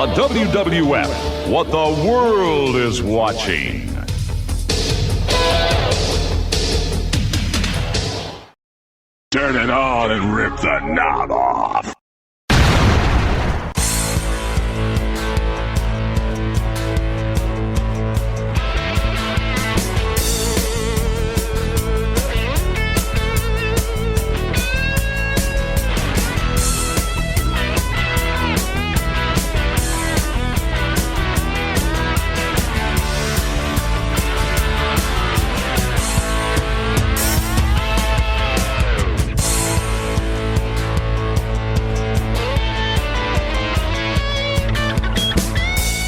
The WWF, what the world is watching. Turn it on and rip the knob off.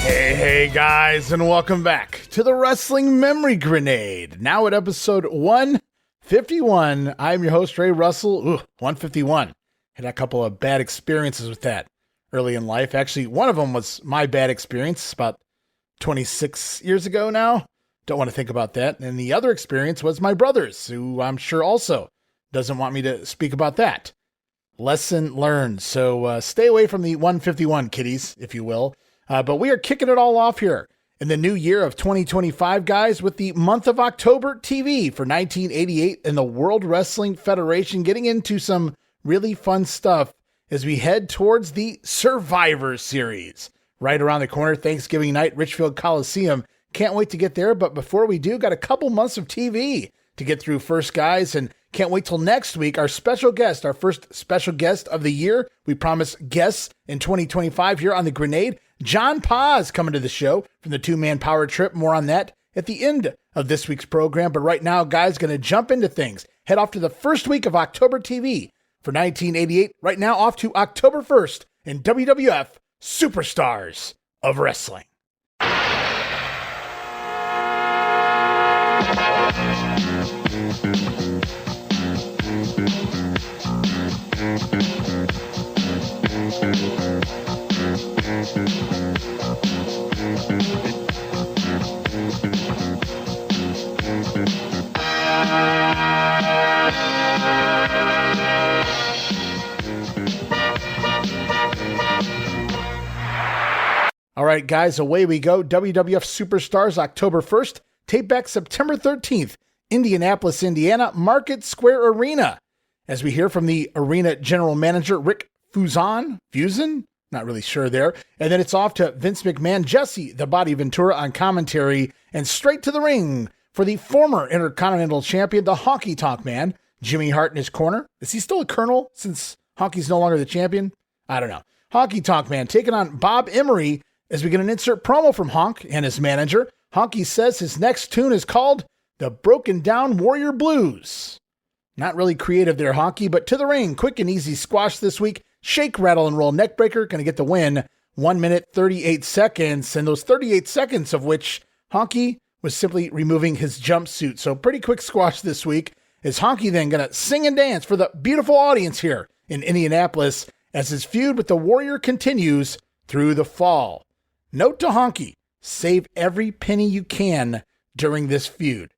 Hey guys, and welcome back to the Wrestling Memory Grenade. Now at episode 151, I'm your host, Ray Russell. 151. Had a couple of bad experiences with that early in life. Actually, one of them was my bad experience about 26 years ago now. Don't want to think about that. And the other experience was my brother's, who I'm sure also doesn't want me to speak about that. Lesson learned. So stay away from the 151 kiddies, if you will. But we are kicking it all off here in the new year of 2025, guys, with the month of October TV for 1988 and the World Wrestling Federation, getting into some really fun stuff as we head towards the Survivor Series. Right around the corner, Thanksgiving night, Richfield Coliseum. Can't wait to get there, but before we do, got a couple months of TV to get through first, guys, and can't wait till next week. Our special guest, our first special guest of the year. We promise guests in 2025 here on the Grenade. John Paz coming to the show from the two-man power trip. More on that at the end of this week's program. But right now, guys, going to jump into things. Head off to the first week of October TV for 1988. Right now, off to October 1st in WWF Superstars of Wrestling. All right, guys, away we go. WWF Superstars, October 1st. Tape back September 13th, Indianapolis, Indiana, Market Square Arena. As we hear from the arena general manager, Rick Fuson? Not really sure there. And then it's off to Vince McMahon, Jesse the Body Ventura on commentary, and straight to the ring for the former Intercontinental Champion, the Honky Tonk Man, Jimmy Hart in his corner. Is he still a colonel since Honky's no longer the champion? I don't know. Honky Tonk Man taking on Bob Emery as we get an insert promo from Honk and his manager. Honky says his next tune is called The Broken Down Warrior Blues. Not really creative there, Honky, but to the ring. Quick and easy squash this week. Shake, rattle, and roll neckbreaker. Going to get the win. 1 minute, 38 seconds. And those 38 seconds of which Honky was simply removing his jumpsuit. So pretty quick squash this week. Is Honky then going to sing and dance for the beautiful audience here in Indianapolis as his feud with the Warrior continues through the fall. Note to Honky, save every penny you can during this feud.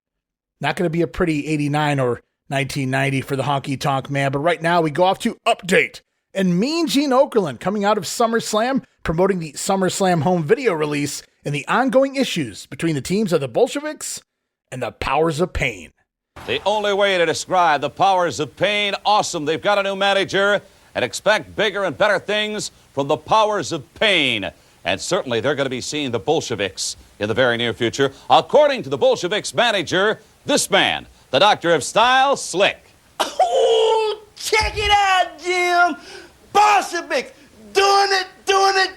Not going to be a pretty 89 or 1990 for the Honky Tonk Man, but right now we go off to Update. And Mean Gene Okerlund coming out of SummerSlam, promoting the SummerSlam home video release and the ongoing issues between the teams of the Bolsheviks and the Powers of Pain. The only way to describe the Powers of Pain, awesome. They've got a new manager, and expect bigger and better things from the Powers of Pain. And certainly they're going to be seeing the Bolsheviks in the very near future. According to the Bolsheviks manager, this man, the Doctor of Style, Slick. Oh, check it out, Jim. Bolsheviks doing it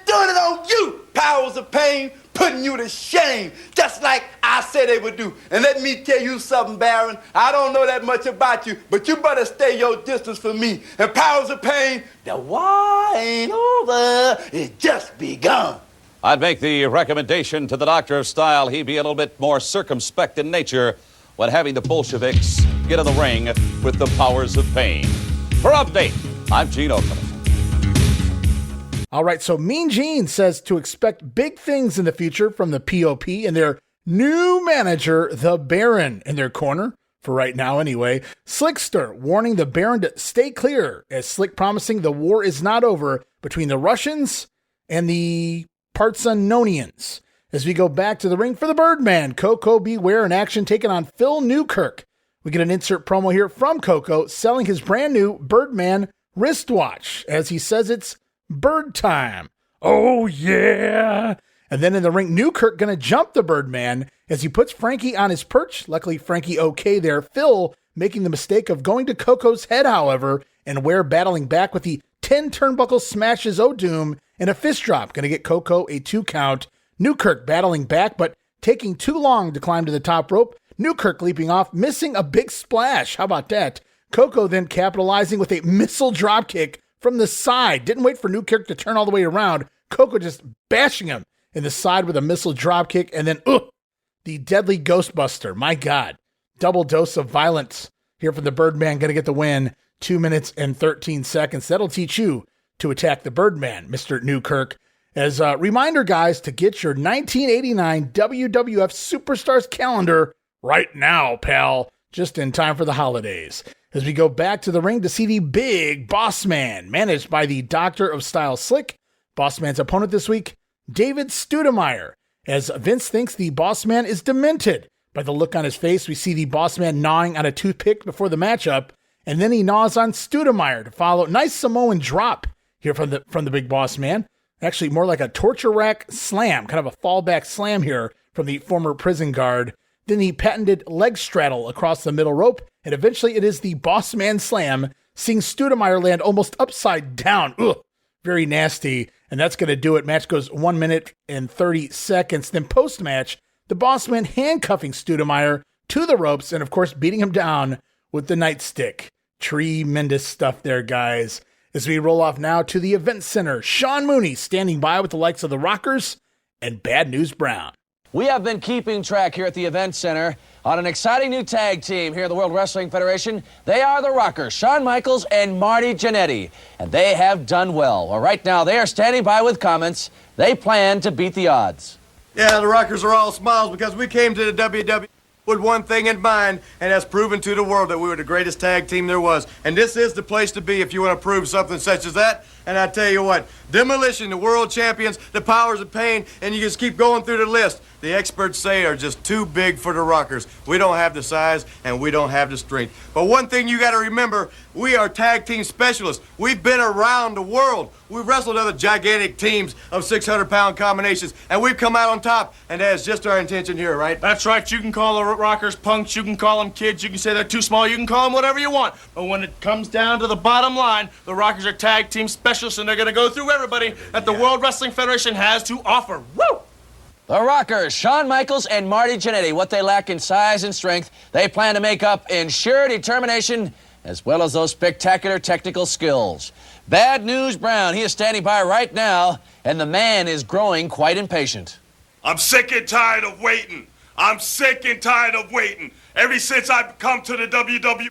on you. Powers of Pain putting you to shame, just like I said they would do. And let me tell you something, Baron. I don't know that much about you, but you better stay your distance from me. And Powers of Pain, the war ain't over. It's just begun. I'd make the recommendation to the Doctor of Style he be a little bit more circumspect in nature when having the Bolsheviks get in the ring with the Powers of Pain. For Update, I'm Gene Okerlund. All right, so Mean Gene says to expect big things in the future from the POP and their new manager, the Baron, in their corner, for right now anyway. Slickster warning the Baron to stay clear, as Slick promising the war is not over between the Russians and the parts unknownians. As we go back to the ring for the Birdman, Koko B. Ware in action taking on Phil Newkirk. We get an insert promo here from Koko selling his brand new Birdman wristwatch. As he says, it's bird time. Oh, yeah. And then in the ring, Newkirk going to jump the Birdman as he puts Frankie on his perch. Luckily, Frankie okay there. Phil making the mistake of going to Koko's head, however, and Ware battling back with the 10 turnbuckle smashes O'Doom and a fist drop. Going to get Koko a 2 count. Newkirk battling back, but taking too long to climb to the top rope. Newkirk leaping off, missing a big splash. How about that? Koko then capitalizing with a missile dropkick from the side. Didn't wait for Newkirk to turn all the way around. Koko just bashing him in the side with a missile dropkick, and then, the deadly Ghostbuster. My God. Double dose of violence here from the Birdman. Going to get the win. 2 minutes and 13 seconds. That'll teach you to attack the Birdman, Mr. Newkirk. As a reminder, guys, to get your 1989 WWF Superstars calendar right now, pal. Just in time for the holidays. As we go back to the ring to see the big Boss Man, managed by the Doctor of Style Slick. Boss Man's opponent this week, David Studemeyer. As Vince thinks the Boss Man is demented. By the look on his face, we see the Boss Man gnawing on a toothpick before the matchup, and then he gnaws on Studemeyer to follow. Nice Samoan drop here from the big Boss Man. Actually, more like a torture rack slam, kind of a fallback slam here from the former prison guard. Then the patented leg straddle across the middle rope, and eventually it is the Boss Man slam, seeing Studemeyer land almost upside down. Very nasty, and that's going to do it. Match goes 1 minute and 30 seconds. Then post-match, the Boss Man handcuffing Studemeyer to the ropes and, of course, beating him down with the nightstick. Tremendous stuff there, guys. As we roll off now to the event center, Sean Mooney standing by with the likes of the Rockers and Bad News Brown. We have been keeping track here at the event center on an exciting new tag team here at the World Wrestling Federation. They are the Rockers, Shawn Michaels and Marty Jannetty, and they have done well. Well, right now they are standing by with comments. They plan to beat the odds. Yeah, the Rockers are all smiles because we came to the WWF with one thing in mind, and has proven to the world that we were the greatest tag team there was. And this is the place to be if you want to prove something such as that. And I tell you what, Demolition, the world champions, the Powers of Pain, and you just keep going through the list. The experts say are just too big for the Rockers. We don't have the size, and we don't have the strength. But one thing you got to remember, we are tag team specialists. We've been around the world. We've wrestled other gigantic teams of 600-pound combinations, and we've come out on top, and that's just our intention here, right? That's right. You can call the Rockers punks, you can call them kids, you can say they're too small, you can call them whatever you want. But when it comes down to the bottom line, the Rockers are tag team specialists, and they're going to go through everybody that the World Wrestling Federation has to offer. Woo! The Rockers, Shawn Michaels and Marty Jannetty, what they lack in size and strength, they plan to make up in sheer determination as well as those spectacular technical skills. Bad News Brown, he is standing by right now, and the man is growing quite impatient. I'm sick and tired of waiting. I'm sick and tired of waiting. Ever since I've come to the WWF,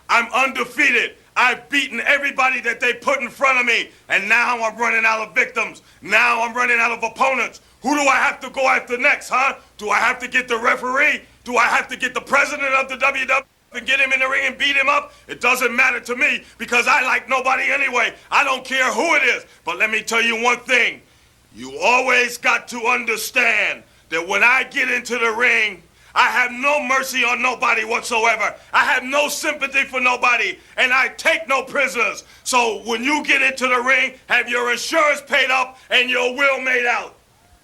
I'm undefeated. I've beaten everybody that they put in front of me, and now I'm running out of victims. Now I'm running out of opponents. Who do I have to go after next, huh? Do I have to get the referee? Do I have to get the president of the WWF and get him in the ring and beat him up? It doesn't matter to me because I like nobody anyway. I don't care who it is. But let me tell you one thing. You always got to understand that when I get into the ring, I have no mercy on nobody whatsoever. I have no sympathy for nobody, and I take no prisoners. So when you get into the ring, have your insurance paid up and your will made out.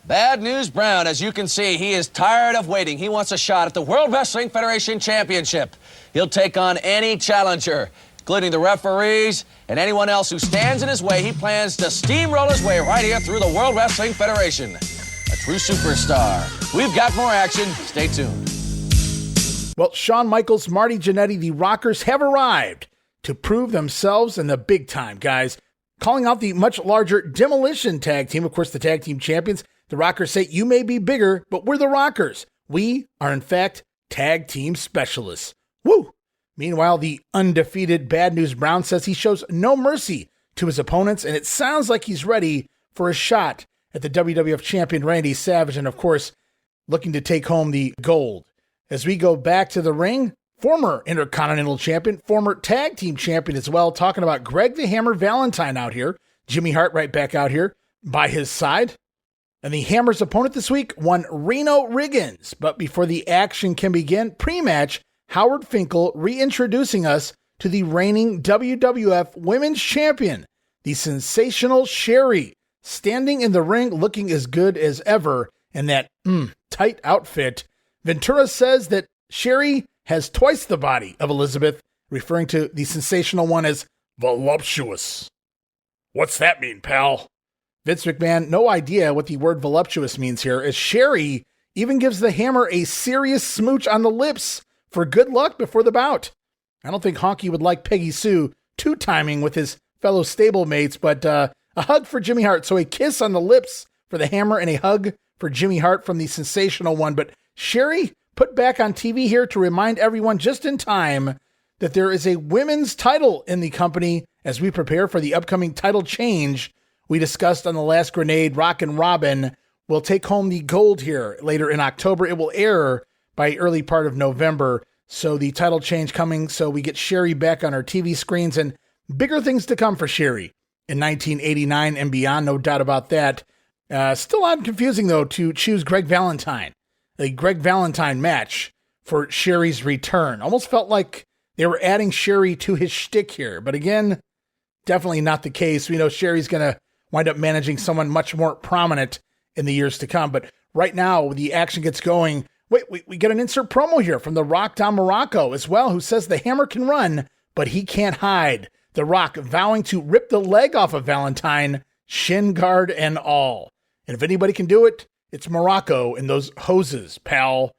Bad News Brown, as you can see, he is tired of waiting. He wants a shot at the World Wrestling Federation Championship. He'll take on any challenger, including the referees and anyone else who stands in his way. He plans to steamroll his way right here through the World Wrestling Federation. A true superstar. We've got more action. Stay tuned. Well, Shawn Michaels, Marty Jannetty, the Rockers have arrived to prove themselves in the big time, guys. Calling out the much larger Demolition tag team, of course, the tag team champions. The Rockers say, you may be bigger, but we're the Rockers. We are, in fact, tag team specialists. Woo! Meanwhile, the undefeated Bad News Brown says he shows no mercy to his opponents, and it sounds like he's ready for a shot at the WWF champion Randy Savage, and of course, looking to take home the gold. As we go back to the ring, former Intercontinental Champion, former Tag Team Champion as well, talking about Greg the Hammer Valentine out here, Jimmy Hart right back out here by his side. And the Hammer's opponent this week, one Reno Riggins. But before the action can begin, pre-match, Howard Finkel reintroducing us to the reigning WWF Women's Champion, the Sensational Sherri, standing in the ring looking as good as ever in that tight outfit. Ventura says that Sherri has twice the body of Elizabeth, referring to the sensational one as voluptuous. What's that mean, pal? Vince McMahon, no idea what the word voluptuous means here, as Sherri even gives the Hammer a serious smooch on the lips for good luck before the bout. I don't think Honky would like Peggy Sue two-timing with his fellow stablemates, but a hug for Jimmy Hart. So a kiss on the lips for the Hammer and a hug for Jimmy Hart from the sensational one. But Sherri put back on TV here to remind everyone just in time that there is a women's title in the company as we prepare for the upcoming title change. We discussed on the last Grenade, Rockin' Robin will take home the gold here later in October. It will air by early part of November. So the title change coming, so we get Sherri back on our TV screens and bigger things to come for Sherri in 1989 and beyond, no doubt about that. Still odd and confusing, though, to choose Greg Valentine, a Greg Valentine match for Sherri's return. Almost felt like they were adding Sherri to his shtick here, but again, definitely not the case. We know Sherri's going to wind up managing someone much more prominent in the years to come, but right now, the action gets going. Wait, we get an insert promo here from The Rock Don Morocco as well, who says the Hammer can run, but he can't hide. The Rock vowing to rip the leg off of Valentine, shin guard and all. And if anybody can do it, it's Morocco and those hoses, pal.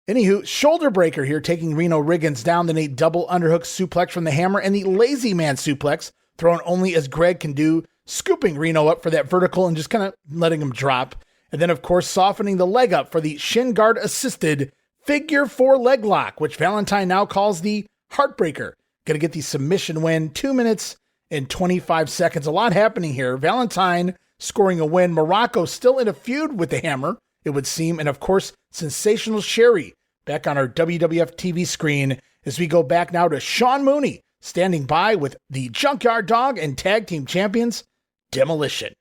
Anywho, shoulder breaker here, taking Reno Riggins down, then a double underhook suplex from the Hammer, and the lazy man suplex, thrown only as Greg can do, scooping Reno up for that vertical and just kind of letting him drop. And then, of course, softening the leg up for the shin guard assisted figure 4 leg lock, which Valentine now calls the Heartbreaker. Going to get the submission win, 2 minutes and 25 seconds. A lot happening here. Valentine scoring a win. Morocco still in a feud with the Hammer, it would seem. And, of course, Sensational Sherri back on our WWF TV screen as we go back now to Sean Mooney standing by with the Junkyard Dog and Tag Team Champions, Demolition.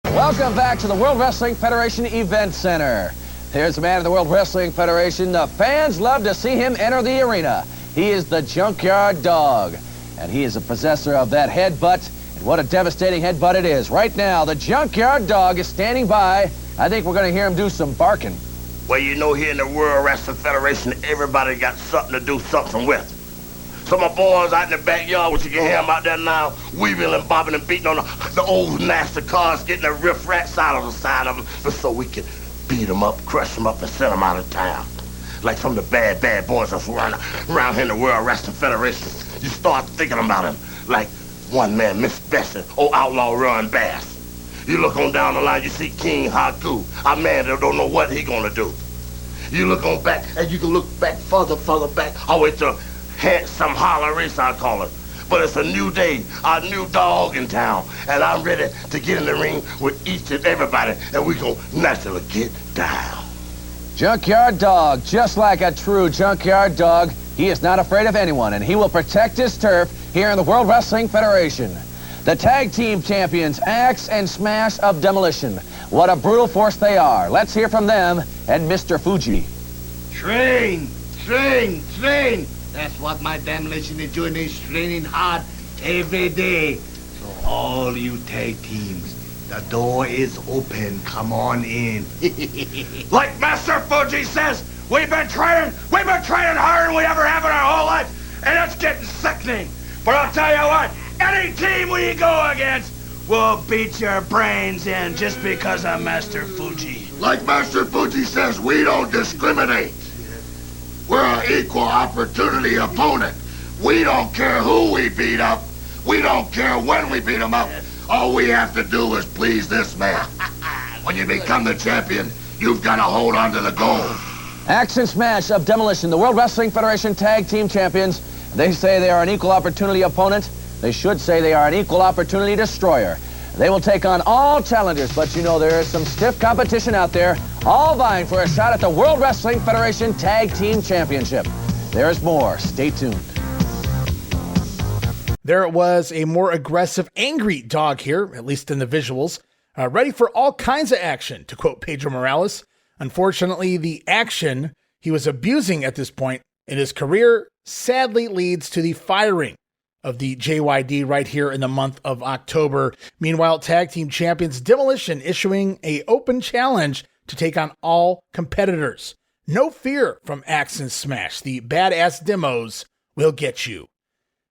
Welcome back to the World Wrestling Federation Event Center. Here's the man of the World Wrestling Federation. The fans love to see him enter the arena. He is the Junkyard Dog, and he is a possessor of that headbutt, and what a devastating headbutt it is. Right now, the Junkyard Dog is standing by. I think we're going to hear him do some barking. Well, you know, here in the World Wrestling Federation, everybody got something to do something with. So my boys out in the backyard, which you can hear them out there now, weaving and bobbing and beating on the old nasty cars, getting the riff-rats out of the side of them, just so we can beat them up, crush them up, and send them out of town. Like some of the bad boys that's running around here in the World Wrestling Federation. You start thinking about them, like one man, Miss Bessie, old outlaw Ron Bass. You look on down the line, you see King Haku, a man that don't know what he gonna do. You look on back, and you can look back further back, all the way to Handsome Holler Race, I call it. But it's a new day, a new dog in town, and I'm ready to get in the ring with each and everybody, and we gonna naturally get down. Junkyard Dog, just like a true Junkyard Dog, he is not afraid of anyone, and he will protect his turf here in the World Wrestling Federation. The Tag Team Champions, Axe and Smash of Demolition. What a brutal force they are. Let's hear from them and Mr. Fuji. Train. That's what my Demolition is doing, is training hard every day. So all you tag teams, the door is open. Come on in. Like Master Fuji says, we've been training harder than we ever have in our whole life, and it's getting sickening. But I'll tell you what, any team we go against will beat your brains in just because of Master Fuji. Like Master Fuji says, we don't discriminate. We're an equal opportunity opponent. We don't care who we beat up. We don't care when we beat him up. All we have to do is please this man. When you become the champion, you've got to hold on to the gold. Axe and Smash of Demolition, the World Wrestling Federation Tag Team Champions. They say they are an equal opportunity opponent. They should say they are an equal opportunity destroyer. They will take on all challengers, but you know there is some stiff competition out there, all vying for a shot at the World Wrestling Federation Tag Team Championship. There's more. Stay tuned. There it was, a more aggressive, angry dog here, at least in the visuals. ready for all kinds of action, to quote Pedro Morales. Unfortunately, the action he was abusing at this point in his career sadly leads to the firing of the JYD right here in the month of October. Meanwhile, tag team champions Demolition issuing an open challenge to take on all competitors. No fear from Axe and Smash. The badass demos will get you.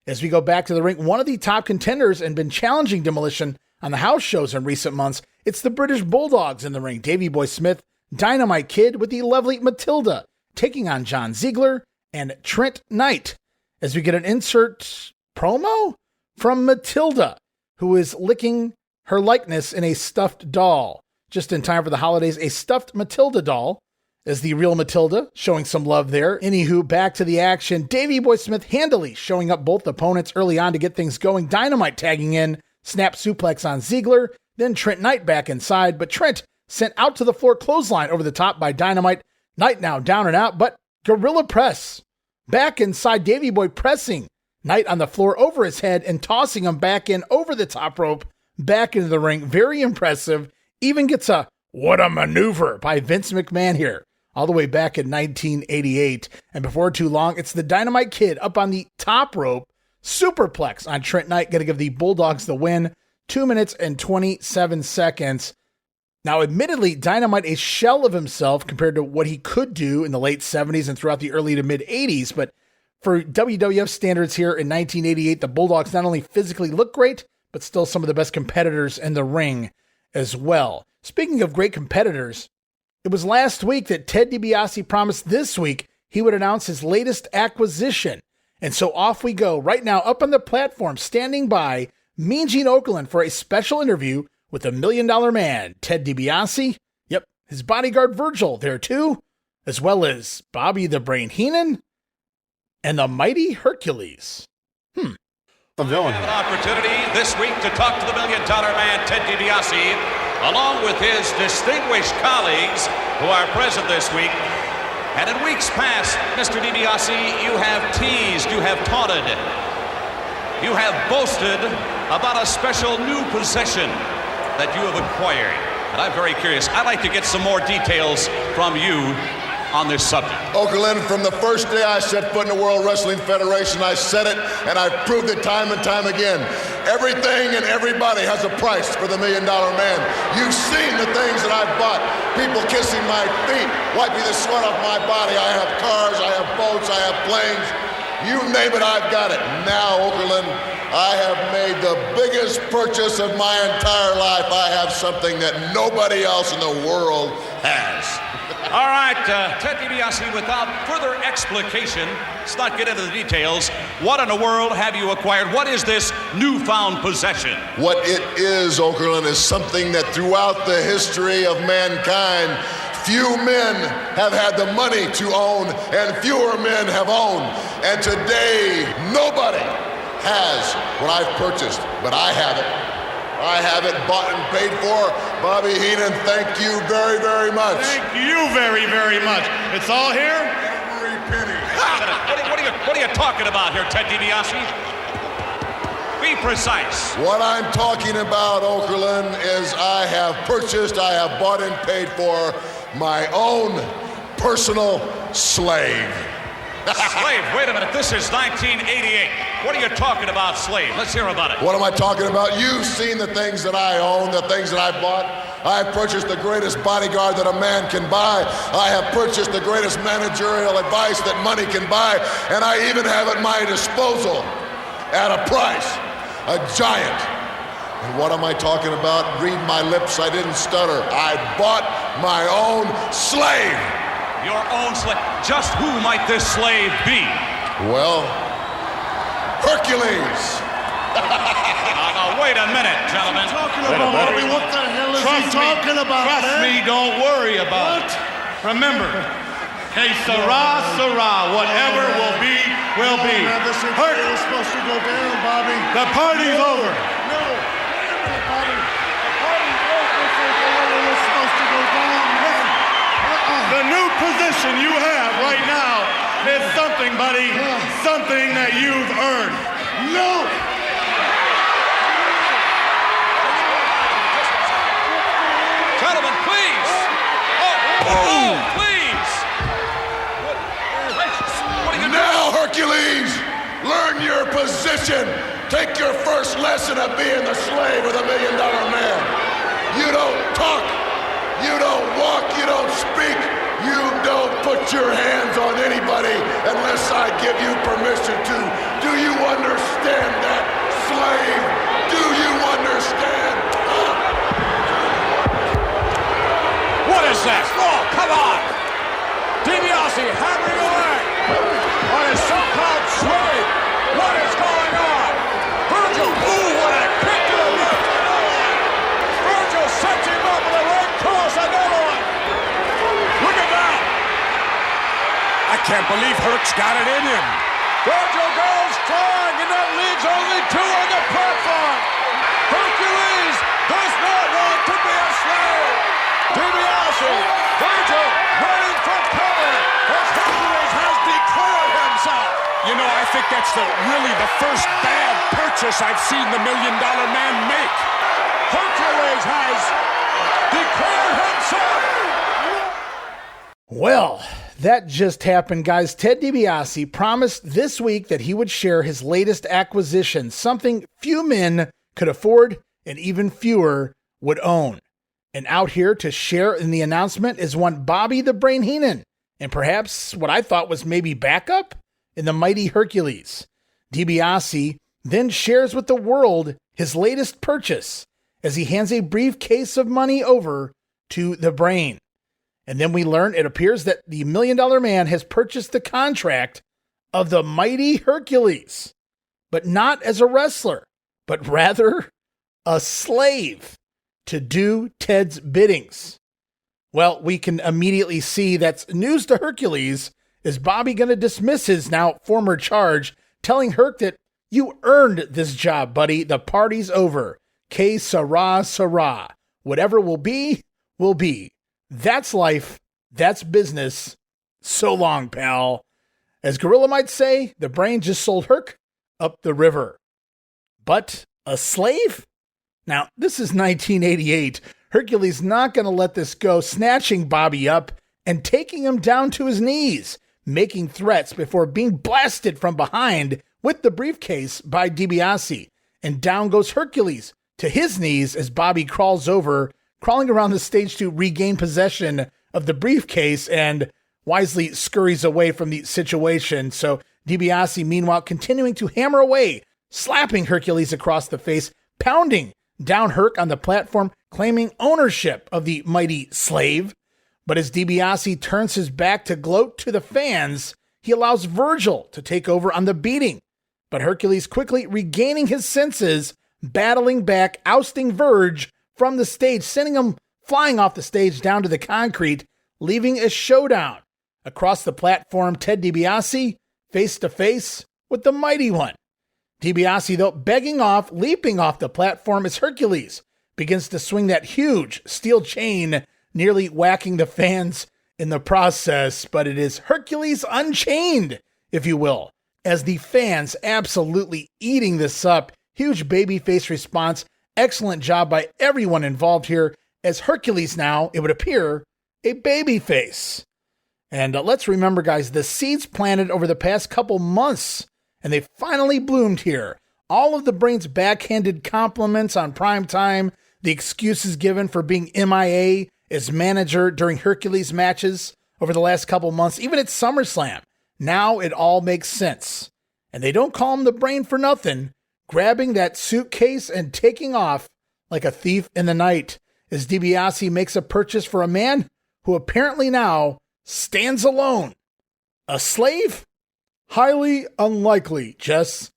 As we go back to the ring, one of the top contenders and been challenging Demolition on the house shows in recent months, it's the British Bulldogs in the ring. Davey Boy Smith, Dynamite Kid with the lovely Matilda, taking on John Ziegler and Trent Knight. As we get an insert promo from Matilda, who is licking her likeness in a stuffed doll. Just in time for the holidays, a stuffed Matilda doll as the real Matilda, showing some love there. Anywho, back to the action. Davey Boy Smith handily showing up both opponents early on to get things going. Dynamite tagging in, snap suplex on Ziegler, then Trent Knight back inside, but Trent sent out to the floor, clothesline over the top by Dynamite. Knight now down and out, but gorilla press. Back inside, Davey Boy pressing Knight on the floor over his head and tossing him back in over the top rope, back into the ring. Very impressive. Even gets a what a maneuver by Vince McMahon here, all the way back in 1988. And before too long, it's the Dynamite Kid up on the top rope, superplex on Trent Knight, going to give the Bulldogs the win. 2 minutes and 27 seconds. Now, admittedly, Dynamite a shell of himself compared to what he could do in the late 70s and throughout the early to mid 80s, but for WWF standards here in 1988, the Bulldogs not only physically look great, but still some of the best competitors in the ring as well. Speaking of great competitors, it was last week that Ted DiBiase promised this week he would announce his latest acquisition. And so off we go. Right now, up on the platform, standing by, Mean Gene Okerlund for a special interview with the $1 Million Man, Ted DiBiase. Yep, his bodyguard Virgil there too, as well as Bobby the Brain Heenan and the Mighty Hercules. I have an opportunity this week to talk to the $1 Million Man, Ted DiBiase, along with his distinguished colleagues who are present this week. And in weeks past, Mr. DiBiase, you have teased, you have taunted, you have boasted about a special new possession that you have acquired. And I'm very curious. I'd like to get some more details from you on this subject. Okerlund, from the first day I set foot in the World Wrestling Federation, I said it, and I've proved it time and time again. Everything and everybody has a price for the $1 Million Man. You've seen the things that I've bought. People kissing my feet, wiping the sweat off my body. I have cars, I have boats, I have planes. You name it, I've got it. Now, Okerlund, I have made the biggest purchase of my entire life. I have something that nobody else in the world has. All right, Ted DiBiase, without further explication, let's not get into the details. What in the world have you acquired? What is this newfound possession? What it is, Okerlund, is something that throughout the history of mankind, few men have had the money to own and fewer men have owned. And today, nobody has what I've purchased, but I have it. I have it bought and paid for. Bobby Heenan, thank you very, very much. Thank you very, very much. It's all here? Every penny. What are you talking about here, Ted DiBiase? Be precise. What I'm talking about, Okerlund, is I have purchased, I have bought and paid for my own personal slave. Slave, wait a minute, this is 1988. What are you talking about, slave? Let's hear about it. What am I talking about? You've seen the things that I own, the things that I bought. I've purchased the greatest bodyguard that a man can buy. I have purchased the greatest managerial advice that money can buy. And I even have at my disposal, at a price, a giant. And what am I talking about? Read my lips, I didn't stutter. I bought my own slave. Your own slave. Just who might this slave be? Well, Hercules. Now, wait a minute, gentlemen. What the hell is he talking about? Trust me, don't worry about it. Remember, hey, Sarah, whatever will be, will be. This is supposed to go down, Bobby. The party's over. No, Bobby. The party's over. This is the way it was supposed to go down, man. The new position you have right now is something, buddy, something that you've earned. No! Oh, please! What are you Now, Hercules, learn your position. Take your first lesson of being the slave of the $1 Million Man. You don't talk, you don't walk, you don't speak, you don't put your hands on anybody unless I give you permission to. Do you understand that, slave? Do you understand? What is that? Oh, come on! DiBiase hammering away on his so-called slave. What is going on? Virgil, ooh, what a kick to the left. Virgil sets him up with a right cross, another one. Look at that. I can't believe Herc's got it in him. Virgil goes flying, and that leaves only two on the platform. Hercules does not want to be a slave. DiBiase, Virgil running for cover as Hercules has declared himself. You know, I think that's really the first bad purchase I've seen the $1 Million Man make. Hercules has declared himself. Well, that just happened, guys. Ted DiBiase promised this week that he would share his latest acquisition, something few men could afford and even fewer would own. And out here to share in the announcement is one Bobby the Brain Heenan, and perhaps what I thought was maybe backup in the Mighty Hercules. DiBiase then shares with the world his latest purchase as he hands a briefcase of money over to the Brain. And then we learn it appears that the $1 Million Man has purchased the contract of the Mighty Hercules, but not as a wrestler, but rather a slave to do Ted's biddings. Well, we can immediately see that's news to Hercules. Is Bobby going to dismiss his now former charge, telling Herc that you earned this job, buddy. The party's over. Que sera, sera. Whatever will be, will be. That's life. That's business. So long, pal. As Gorilla might say, the Brain just sold Herc up the river. But a slave? Now, this is 1988. Hercules not going to let this go, snatching Bobby up and taking him down to his knees, making threats before being blasted from behind with the briefcase by DiBiase. And down goes Hercules to his knees as Bobby crawling around the stage to regain possession of the briefcase and wisely scurries away from the situation. So DiBiase, meanwhile, continuing to hammer away, slapping Hercules across the face, pounding down Herc on the platform, claiming ownership of the mighty slave. But as DiBiase turns his back to gloat to the fans, he allows Virgil to take over on the beating. But Hercules quickly regaining his senses, battling back, ousting Virg from the stage, sending him flying off the stage down to the concrete, leaving a showdown. Across the platform, Ted DiBiase face to face with the Mighty One. DiBiase, though, begging off, leaping off the platform as Hercules begins to swing that huge steel chain, nearly whacking the fans in the process. But it is Hercules Unchained, if you will, as the fans absolutely eating this up. Huge babyface response. Excellent job by everyone involved here, as Hercules now, it would appear, a babyface. And let's remember, guys, the seeds planted over the past couple months, and they finally bloomed here. All of the Brain's backhanded compliments on primetime, the excuses given for being MIA as manager during Hercules matches over the last couple months, even at SummerSlam. Now it all makes sense. And they don't call him the Brain for nothing, grabbing that suitcase and taking off like a thief in the night as DiBiase makes a purchase for a man who apparently now stands alone. A slave? Highly unlikely, Jess.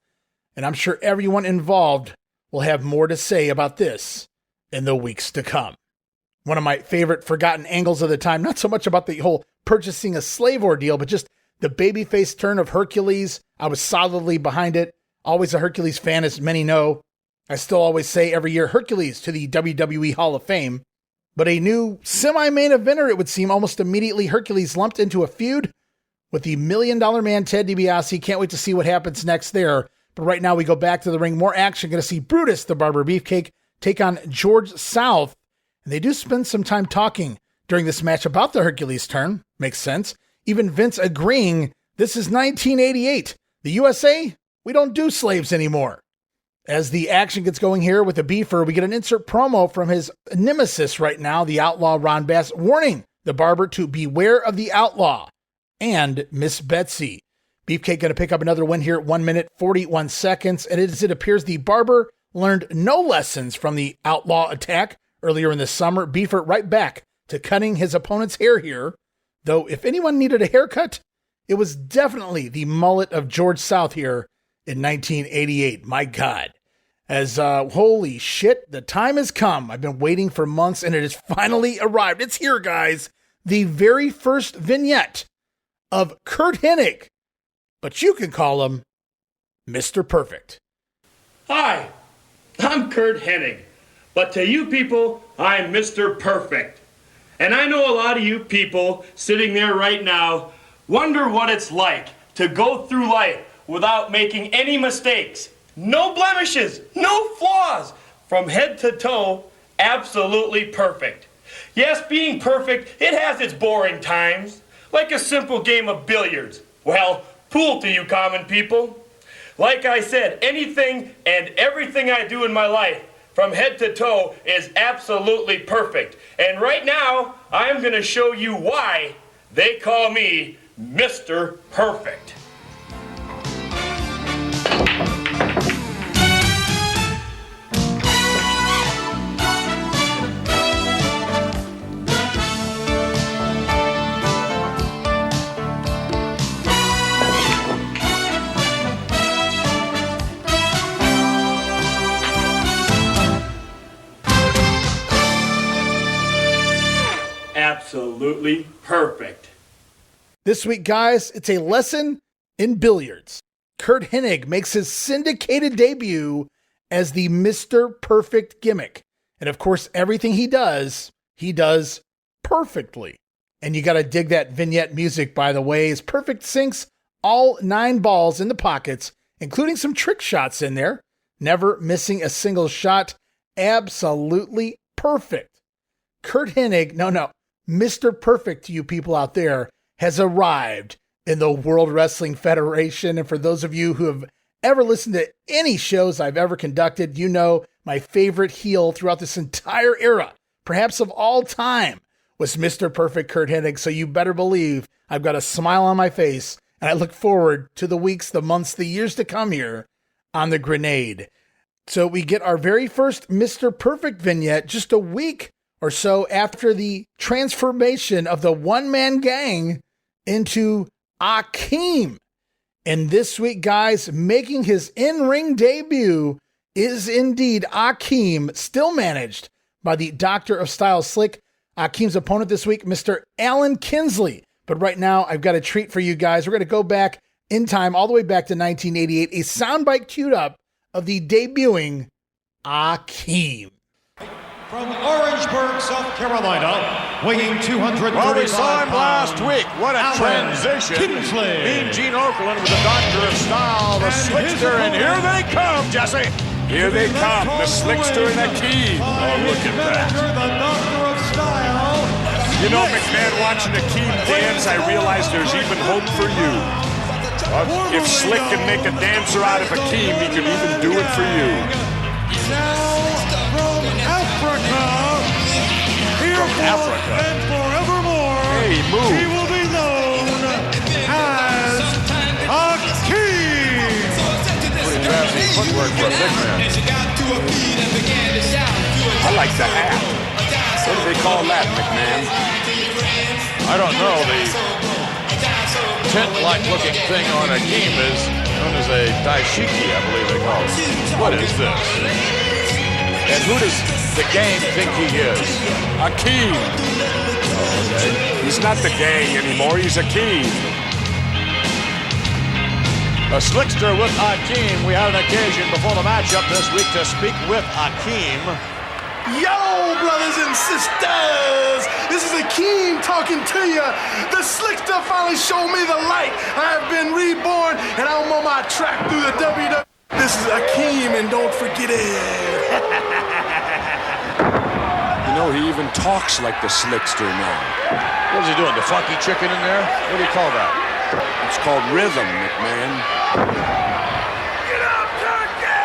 And I'm sure everyone involved will have more to say about this in the weeks to come. One of my favorite forgotten angles of the time, not so much about the whole purchasing a slave ordeal, but just the babyface turn of Hercules. I was solidly behind it. Always a Hercules fan, as many know. I still always say every year Hercules to the WWE Hall of Fame. But a new semi-main eventer, it would seem, almost immediately Hercules lumped into a feud with the $1 Million Man Ted DiBiase. Can't wait to see what happens next there. But right now we go back to the ring. More action. Going to see Brutus the Barber Beefcake take on George South. And they do spend some time talking during this match about the Hercules turn. Makes sense. Even Vince agreeing this is 1988. The USA, we don't do slaves anymore. As the action gets going here with the Beefer, we get an insert promo from his nemesis right now, the Outlaw Ron Bass, warning the Barber to beware of the Outlaw and Miss Betsy. Beefcake going to pick up another win here at 1 minute, 41 seconds. And as it appears, the Barber learned no lessons from the Outlaw attack earlier in the summer. Beefer right back to cutting his opponent's hair here. Though if anyone needed a haircut, it was definitely the mullet of George South here in 1988. My God. As, holy shit, the time has come. I've been waiting for months and it has finally arrived. It's here, guys. The very first vignette of Curt Hennig. But you can call him Mr. Perfect. Hi, I'm Curt Hennig. But to you people, I'm Mr. Perfect. And I know a lot of you people sitting there right now wonder what it's like to go through life without making any mistakes. No blemishes, no flaws. From head to toe, absolutely perfect. Yes, being perfect, it has its boring times. Like a simple game of billiards. Well, pool to you common people. Like I said, anything and everything I do in my life, from head to toe, is absolutely perfect. And right now, I'm going to show you why they call me Mr. Perfect. Absolutely perfect. This week, guys, it's a lesson in billiards. Curt Hennig makes his syndicated debut as the Mr. Perfect gimmick. And of course, everything he does perfectly. And you got to dig that vignette music, by the way, as Perfect sinks all 9 balls in the pockets, including some trick shots in there, never missing a single shot. Absolutely perfect. Curt Hennig, Mr. Perfect to you people out there, has arrived in the World Wrestling Federation. And for those of you who have ever listened to any shows I've ever conducted, you know my favorite heel throughout this entire era, perhaps of all time, was Mr. Perfect Curt Hennig. So you better believe I've got a smile on my face, and I look forward to the weeks, the months, the years to come here on the Grenade. So we get our very first Mr. Perfect vignette just a week or so after the transformation of the one-man gang into Akeem. And this week, guys, making his in-ring debut is indeed Akeem, still managed by the Doctor of Style Slick. Akeem's opponent this week, Mr. Alan Kinsley. But right now, I've got a treat for you guys. We're going to go back in time, all the way back to 1988, a soundbite queued up of the debuting Akeem. From Orangeburg, South Carolina, weighing 235 Well, we saw him last pounds, week. What a Alan transition. Kinsley. Mean Gene Okerlund with the Doctor of Style, the Slickster, and here they come, Jesse. Here they come, the Slickster and Akeem. Oh, look at that. The Doctor of Style. You know, McMahon, watching Akeem dance, I realize there's even hope for you. If Slick can make a dancer out of Akeem, he can even do it for you. Now from Africa, Africa. And forevermore, Hey, move. he will be known as Akeem. Pretty drafty footwork for a big man. I like the hat. What do they call that, McMahon? I don't know. The tent-like looking thing on Akeem is known as a daishiki, I believe they call it. What is this? And who does the gang think he is? Akeem. Oh, okay. He's not the gang anymore, he's Akeem. A Slickster with Akeem. We had an occasion before the matchup this week to speak with Akeem. Yo, brothers and sisters, this is Akeem talking to you. The Slickster finally showed me the light. I have been reborn, and I'm on my track through the WWF. This is Akeem, and don't forget it. You know, he even talks like the slickster now. What is he doing, the funky chicken in there? What do you call that? It's called rhythm, McMahon. Get up, Turkey!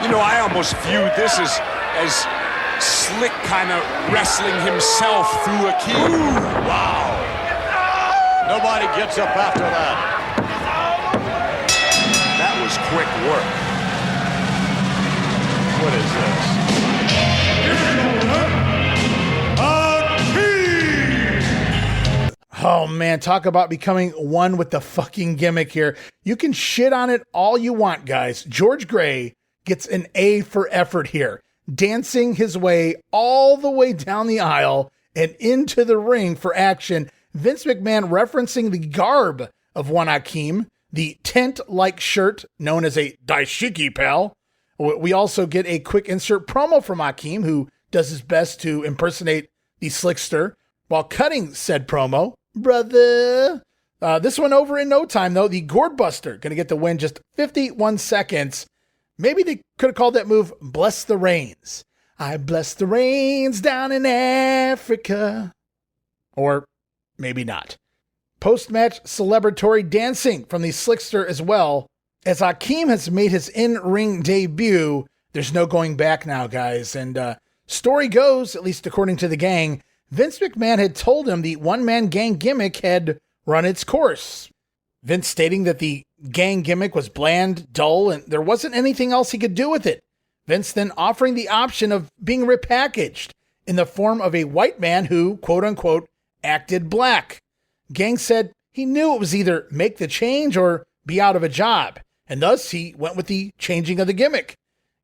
You know, I almost viewed this as Slick kind of wrestling himself through Akeem. Ooh, wow. Nobody gets up after that. That was quick work. What is this? Oh man, talk about becoming one with the fucking gimmick here. You can shit on it all you want, guys. George Gray gets an A for effort here, dancing his way all the way down the aisle and into the ring for action. Vince McMahon referencing the garb of one Akeem, the tent-like shirt known as a daishiki pal. We also get a quick insert promo from Akeem, who does his best to impersonate the Slickster while cutting said promo. Brother. This one over in no time, though. The Gourd Buster going to get the win, just 51 seconds. Maybe they could have called that move Bless the Rains. I bless the rains down in Africa. Or maybe not. Post-match celebratory dancing from the Slickster as well. As Akeem has made his in-ring debut, there's no going back now, guys. And story goes, at least according to the gang, Vince McMahon had told him the one-man gang gimmick had run its course. Vince stating that the gang gimmick was bland, dull, and there wasn't anything else he could do with it. Vince then offering the option of being repackaged in the form of a white man who, quote-unquote, acted black. Gang said he knew it was either make the change or be out of a job, and thus he went with the changing of the gimmick.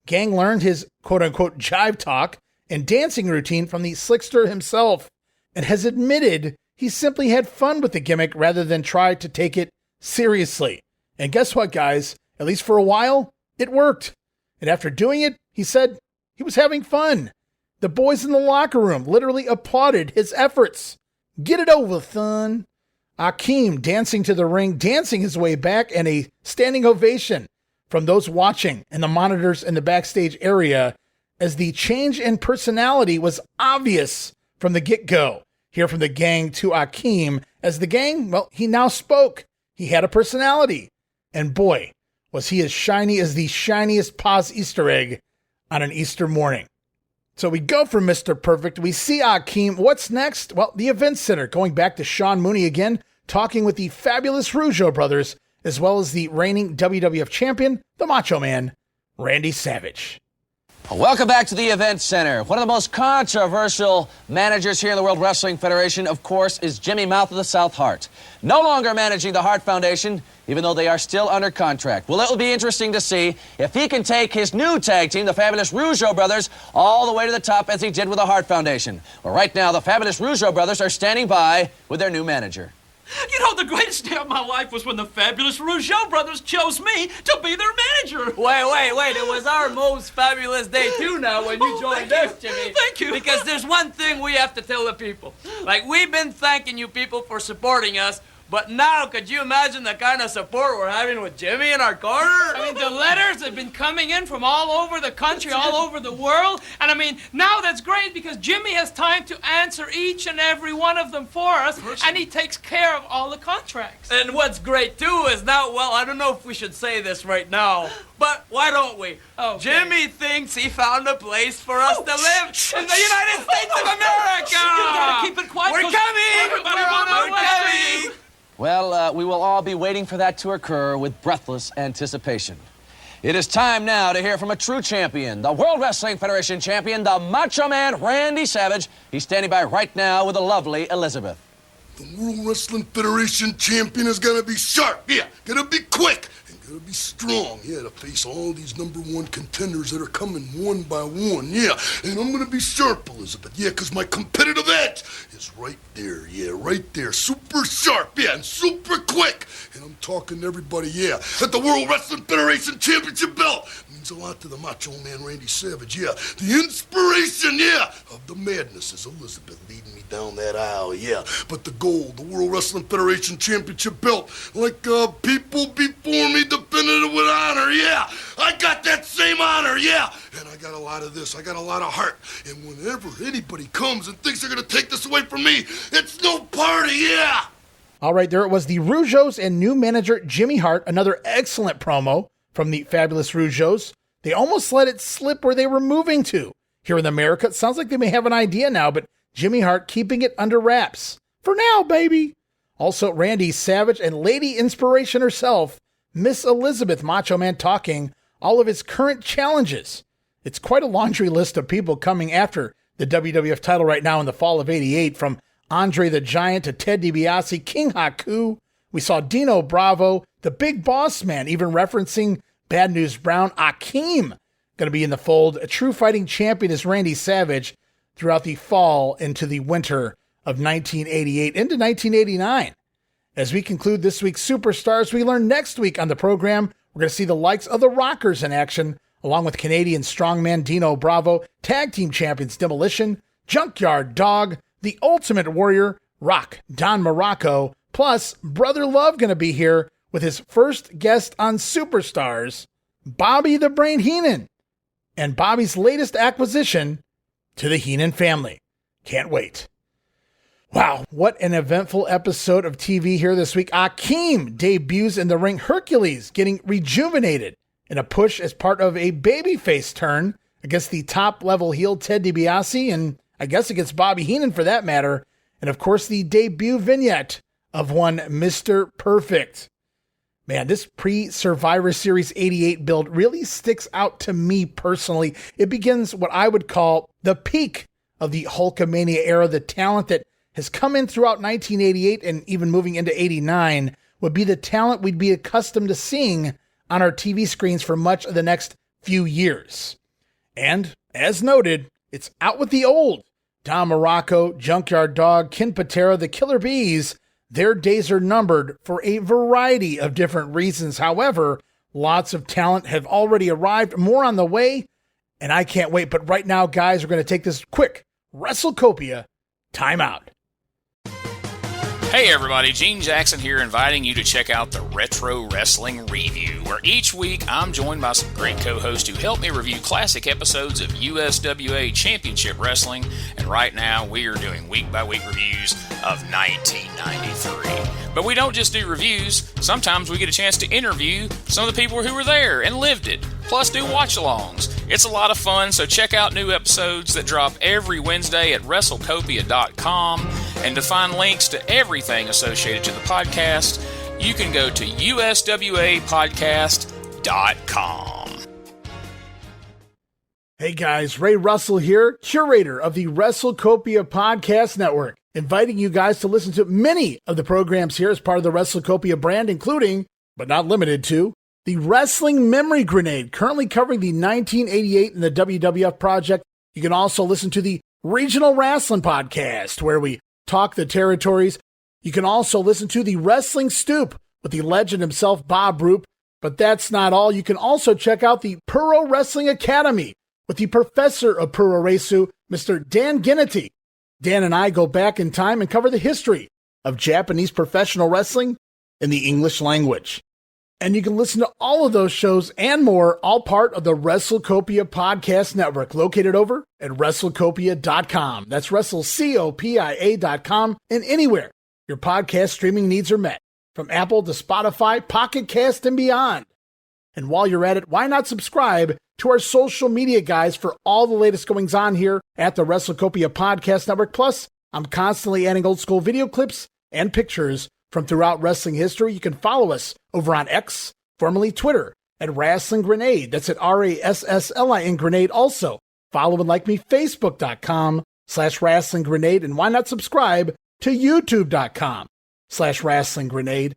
Gang learned his quote-unquote jive talk and dancing routine from the Slickster himself, and has admitted he simply had fun with the gimmick rather than try to take it seriously. And guess what, guys? At least for a while, it worked. And after doing it, he said he was having fun. The boys in the locker room literally applauded his efforts. Get it over, son. Akeem dancing to the ring, dancing his way back, and a standing ovation from those watching and the monitors in the backstage area, as the change in personality was obvious from the get-go. Here from the gang to Akeem, as the gang, well, he now spoke. He had a personality. And boy, was he as shiny as the shiniest Paz Easter egg on an Easter morning. So we go from Mr. Perfect. We see Akeem. What's next? Well, the Event Center, going back to Sean Mooney again, talking with the Fabulous Rougeaus brothers, as well as the reigning WWF champion, the Macho Man, Randy Savage. Welcome back to the Event Center. One of the most controversial managers here in the World Wrestling Federation, of course, is Jimmy Mouth of the South Hart. No longer managing the Hart Foundation, even though they are still under contract. Well, it will be interesting to see if he can take his new tag team, the Fabulous Rougeaus brothers, all the way to the top as he did with the Hart Foundation. Well, right now, the Fabulous Rougeaus brothers are standing by with their new manager. You know, the greatest day of my life was when the Fabulous Rougeaus brothers chose me to be their manager. Wait. It was our most fabulous day, too, now, when you joined us, Jimmy. Thank you. Because there's one thing we have to tell the people. Like, we've been thanking you people for supporting us, but now, could you imagine the kind of support we're having with Jimmy in our corner? I mean, the letters have been coming in from all over the country, all over the world. And I mean, now that's great because Jimmy has time to answer each and every one of them for us, and he takes care of all the contracts. And what's great, too, is now, well, I don't know if we should say this right now, but why don't we? Oh, Jimmy thinks he found a place for us to live in the United States of America! You gotta keep it quiet. We're coming! We're coming! Well, we will all be waiting for that to occur with breathless anticipation. It is time now to hear from a true champion, the World Wrestling Federation champion, the Macho Man, Randy Savage. He's standing by right now with the lovely Elizabeth. The World Wrestling Federation champion is gonna be sharp, yeah, gonna be quick, and gonna be strong, yeah, to face all these #1 contenders that are coming one by one, yeah. And I'm gonna be sharp, Elizabeth, yeah, because my competitive edge is right there, yeah, right there. Super sharp, yeah, and super quick. And I'm talking to everybody, yeah, at the World Wrestling Federation championship belt. Means a lot to the Macho Man Randy Savage, yeah. The inspiration, yeah, of the madness is Elizabeth leading me down that aisle, yeah. But the gold, the World Wrestling Federation championship belt, like people before me defended it with honor, yeah. I got that same honor, yeah. And I got a lot of this. I got a lot of heart. And whenever anybody comes and thinks they're going to take this away from me, it's no party, yeah. All right, there it was, the Rougeaus and new manager Jimmy Hart. Another excellent promo from the Fabulous Rougeaus. They almost let it slip where they were moving to. Here in America, it sounds like they may have an idea now, but Jimmy Hart keeping it under wraps. For now, baby. Also, Randy Savage and Lady Inspiration herself, Miss Elizabeth Macho Man, talking all of his current challenges. It's quite a laundry list of people coming after the WWF title right now in the fall of '88, from Andre the Giant to Ted DiBiase, King Haku. We saw Dino Bravo, the Big Boss Man, even referencing Bad News Brown. Akeem going to be in the fold. A true fighting champion is Randy Savage throughout the fall into the winter of 1988 into 1989. As we conclude this week's Superstars, we learn next week on the program, we're going to see the likes of the Rockers in action, along with Canadian strongman Dino Bravo, tag team champions Demolition, Junkyard Dog, the Ultimate Warrior, Rock Don Morocco, plus Brother Love going to be here with his first guest on Superstars, Bobby the Brain Heenan, and Bobby's latest acquisition to the Heenan family. Can't wait. Wow, what an eventful episode of TV here this week. Akeem debuts in the ring, Hercules getting rejuvenated in a push as part of a babyface turn against the top-level heel Ted DiBiase, and I guess against Bobby Heenan for that matter. And of course, the debut vignette of one Mr. Perfect. Man, this pre-Survivor Series 88 build really sticks out to me personally. It begins what I would call the peak of the Hulkamania era. The talent that has come in throughout 1988 and even moving into 89 would be the talent we'd be accustomed to seeing on our TV screens for much of the next few years. And, as noted, it's out with the old. Don Morocco, Junkyard Dog, Ken Patera, the Killer Bees, their days are numbered for a variety of different reasons. However, lots of talent have already arrived, more on the way, and I can't wait. But right now, guys, we're going to take this quick WrestleCopia timeout. Hey everybody, Gene Jackson here, inviting you to check out the Retro Wrestling Review, where each week I'm joined by some great co-hosts who help me review classic episodes of USWA Championship Wrestling, and right now we are doing week-by-week reviews of 1993. But we don't just do reviews, sometimes we get a chance to interview some of the people who were there and lived it, plus do watch-alongs. It's a lot of fun, so check out new episodes that drop every Wednesday at WrestleCopia.com, and to find links to everything associated to the podcast, you can go to USWApodcast.com. Hey guys, Ray Russell here, curator of the WrestleCopia Podcast Network, inviting you guys to listen to many of the programs here as part of the WrestleCopia brand, including, but not limited to, the Wrestling Memory Grenade, currently covering the 1988 and the WWF project. You can also listen to the Regional Wrestling Podcast, where we talk the territories. You can also listen to the Wrestling Stoop with the legend himself, Bob Roop. But that's not all. You can also check out the Puro Wrestling Academy with the professor of Puro Resu, Mr. Dan Ginnity. Dan and I go back in time and cover the history of Japanese professional wrestling in the English language. And you can listen to all of those shows and more, all part of the WrestleCopia Podcast Network, located over at WrestleCopia.com. That's WrestleCopia.com, and anywhere your podcast streaming needs are met, from Apple to Spotify, Pocket Cast, and beyond. And while you're at it, why not subscribe to our social media guys for all the latest goings on here at the WrestleCopia Podcast Network. Plus, I'm constantly adding old school video clips and pictures from throughout wrestling history. You can follow us over on X, formerly Twitter, at Wrestling Grenade. That's at RASSLIN Grenade. Also, follow and like me, Facebook.com/Wrestling Grenade. And why not subscribe to YouTube.com/Wrestling Grenade.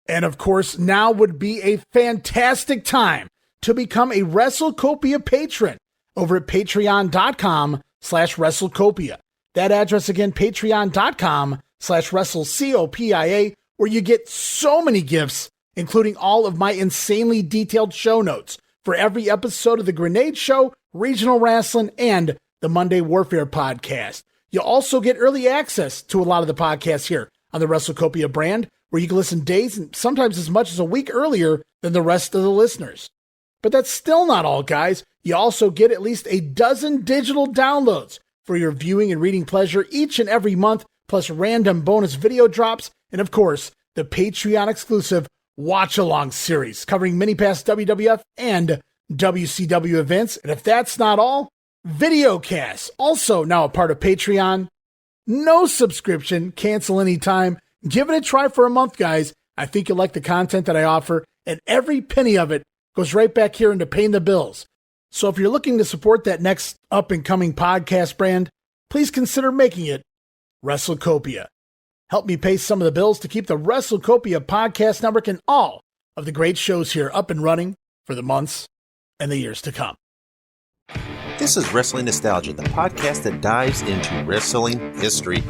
And of course, now would be a fantastic time to become a WrestleCopia patron over at Patreon.com/WrestleCopia. That address again, Patreon.com/WrestleCopia, where you get so many gifts, including all of my insanely detailed show notes for every episode of The Grenade Show, Regional Wrestling, and the Monday Warfare podcast. You'll also get early access to a lot of the podcasts here on the WrestleCopia brand, where you can listen days and sometimes as much as a week earlier than the rest of the listeners. But that's still not all, guys. You also get at least a dozen digital downloads for your viewing and reading pleasure each and every month, plus random bonus video drops, and of course, the Patreon exclusive Watch Along series covering many past WWF and WCW events. And if that's not all, videocasts, also now a part of Patreon. No subscription, cancel anytime. Give it a try for a month, guys. I think you'll like the content that I offer, and every penny of it goes right back here into paying the bills. So if you're looking to support that next up-and-coming podcast brand, please consider making it WrestleCopia. Help me pay some of the bills to keep the WrestleCopia podcast network and all of the great shows here up and running for the months and the years to come. This is Wrestling Nostalgia, the podcast that dives into wrestling history.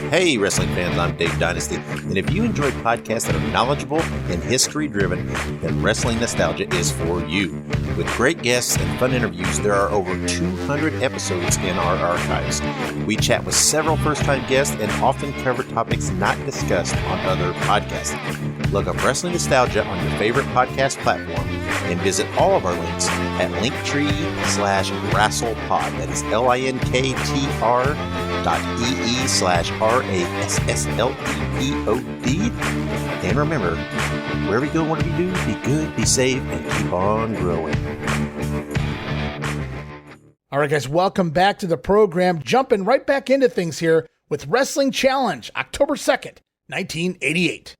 Hey, wrestling fans, I'm Dave Dynasty, and if you enjoy podcasts that are knowledgeable and history-driven, then Wrestling Nostalgia is for you. With great guests and fun interviews, there are over 200 episodes in our archives. We chat with several first-time guests and often cover topics not discussed on other podcasts. Look up Wrestling Nostalgia on your favorite podcast platform and visit all of our links at linktree/WrestlePod. That is linktr.ee/RASSLEPOD. And remember, where we go, what do we do? Be good, be safe, and keep on growing. All right, guys, welcome back to the program. Jumping right back into things here with Wrestling Challenge, October 2nd, 1988.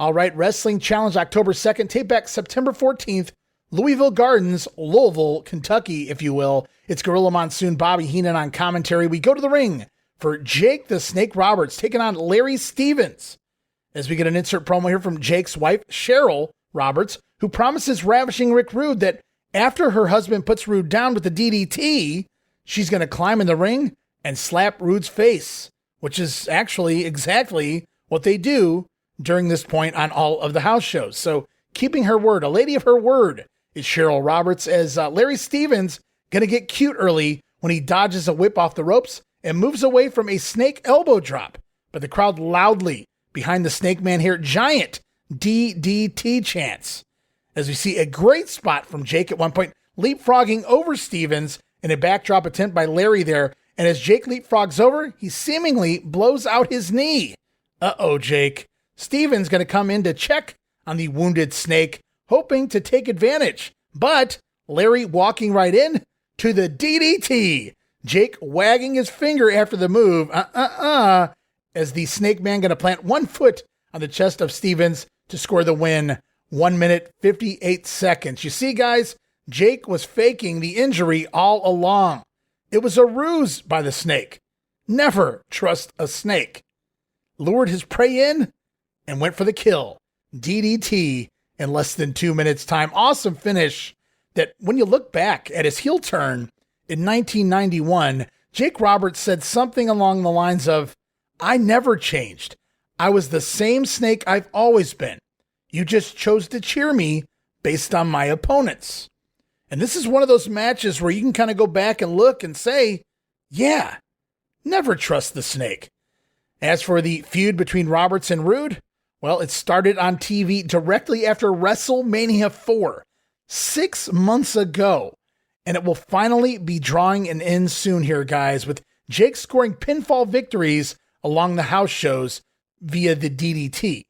All right, Wrestling Challenge, October 2nd, tape back September 14th, Louisville Gardens, Louisville, Kentucky, if you will. It's Gorilla Monsoon, Bobby Heenan on commentary. We go to the ring for Jake the Snake Roberts taking on Larry Stevens. As we get an insert promo here from Jake's wife, Cheryl Roberts, who promises ravishing Rick Rude that after her husband puts Rude down with the DDT, she's going to climb in the ring and slap Rude's face, which is actually exactly what they do during this point on all of the house shows. So keeping her word, a lady of her word, is Cheryl Roberts, as Larry Stevens going to get cute early when he dodges a whip off the ropes and moves away from a snake elbow drop. But the crowd loudly behind the Snake Man here, giant DDT chants, as we see a great spot from Jake at one point, leapfrogging over Stevens in a backdrop attempt by Larry there. And as Jake leapfrogs over, he seemingly blows out his knee. Uh-oh, Jake. Stevens going to come in to check on the wounded Snake, hoping to take advantage. But Larry walking right in to the DDT. Jake wagging his finger after the move. As the Snake Man going to plant one foot on the chest of Stevens to score the win. 1 minute, 58 seconds. You see, guys, Jake was faking the injury all along. It was a ruse by the Snake. Never trust a snake. Lured his prey in and went for the kill. DDT in less than 2 minutes time. Awesome finish that when you look back at his heel turn in 1991, Jake Roberts said something along the lines of, "I never changed. I was the same Snake I've always been. You just chose to cheer me based on my opponents." And this is one of those matches where you can kind of go back and look and say, yeah, never trust the Snake. As for the feud between Roberts and Rude, well, it started on TV directly after WrestleMania 4, 6 months ago. And it will finally be drawing an end soon here, guys, with Jake scoring pinfall victories along the house shows via the DDT.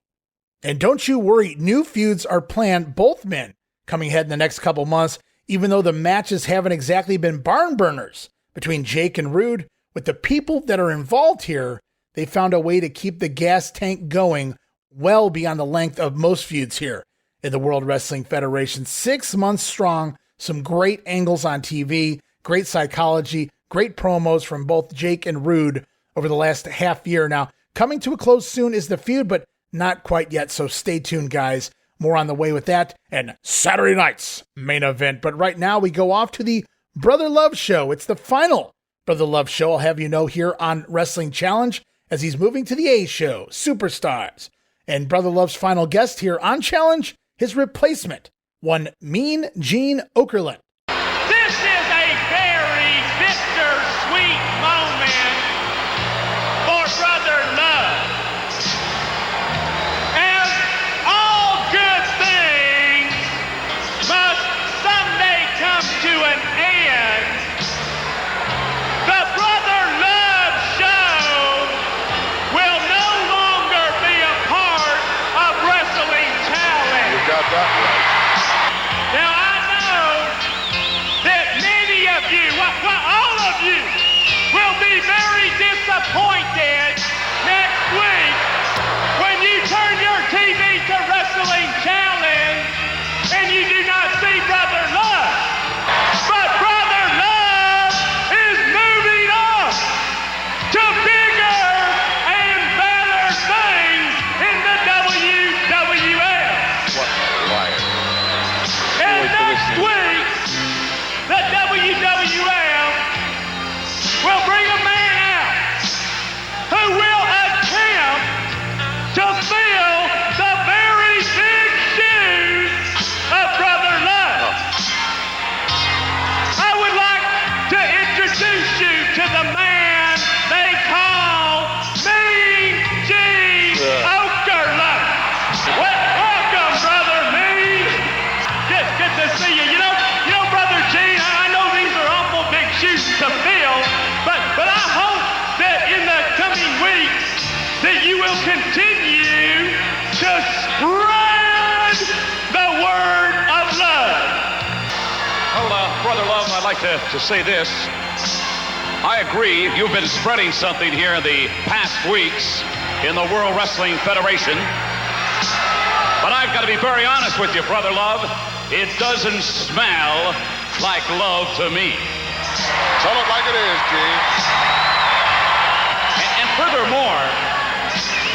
And don't you worry, new feuds are planned, both men coming ahead in the next couple months, even though the matches haven't exactly been barn burners between Jake and Rude. With the people that are involved here, they found a way to keep the gas tank going well beyond the length of most feuds here in the World Wrestling Federation. 6 months strong, some great angles on TV, great psychology, great promos from both Jake and Rude over the last half year. Now, coming to a close soon is the feud, but not quite yet, so stay tuned, guys. More on the way with that and Saturday night's main event. But right now we go off to the Brother Love show. It's the final Brother Love show, I'll have you know, here on Wrestling Challenge, as he's moving to the A show, Superstars. And Brother Love's final guest here on Challenge, his replacement, one Mean Gene Okerlund. This is a very bittersweet moment for Brother Love. As all good things must someday come to an end, the Brother Love show will no longer be a part of Wrestling Challenge. You got that right. Now I know that many of you, well, all of you, will be very disappointed next week when you turn your TV to Wrestling Challenge and you do not see Brother Love. But Brother Love is moving on to bigger and better things in the WWF. What a liar. And next week, the WWF will bring a man out who will attempt to fill the very big shoes of Brother Love. I would like to introduce you to the man they call Mean Gene Okerlund. Welcome, Brother Mean. Good to see you. You know, Brother Gene, I know these are awful big shoes to fill, but I hope that in the coming weeks that you will continue to spread the word of love. Well, Brother Love, I'd like to say this. I agree, you've been spreading something here in the past weeks in the World Wrestling Federation. But I've got to be very honest with you, Brother Love. It doesn't smell like love to me. Tell it like it is, Gene. And furthermore,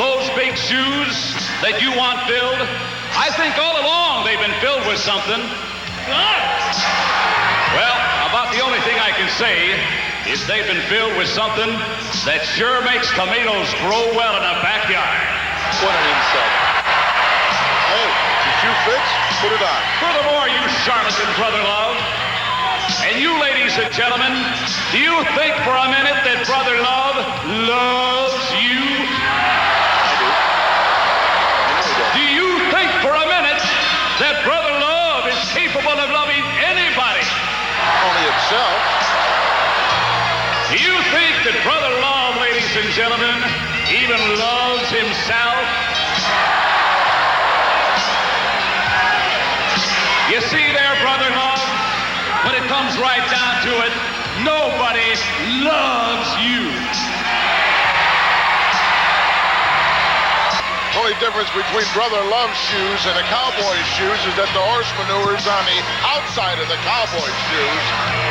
those big shoes that you want filled, I think all along they've been filled with something. Well, about the only thing I can say is they've been filled with something that sure makes tomatoes grow well in a backyard. What an insult. Hey, the shoe fits? Put it on. Furthermore, you charlatan, Brother Love, and you ladies and gentlemen, do you think for a minute that Brother Love loves you? Do you think for a minute that Brother Love is capable of loving anybody? Only himself. Do you think that Brother Love, ladies and gentlemen, even loves himself? You see there, Brother Love, when it comes right down to it, nobody loves you. Only difference between Brother Love's shoes and a cowboy's shoes is that the horse manure's on the outside of the cowboy's shoes.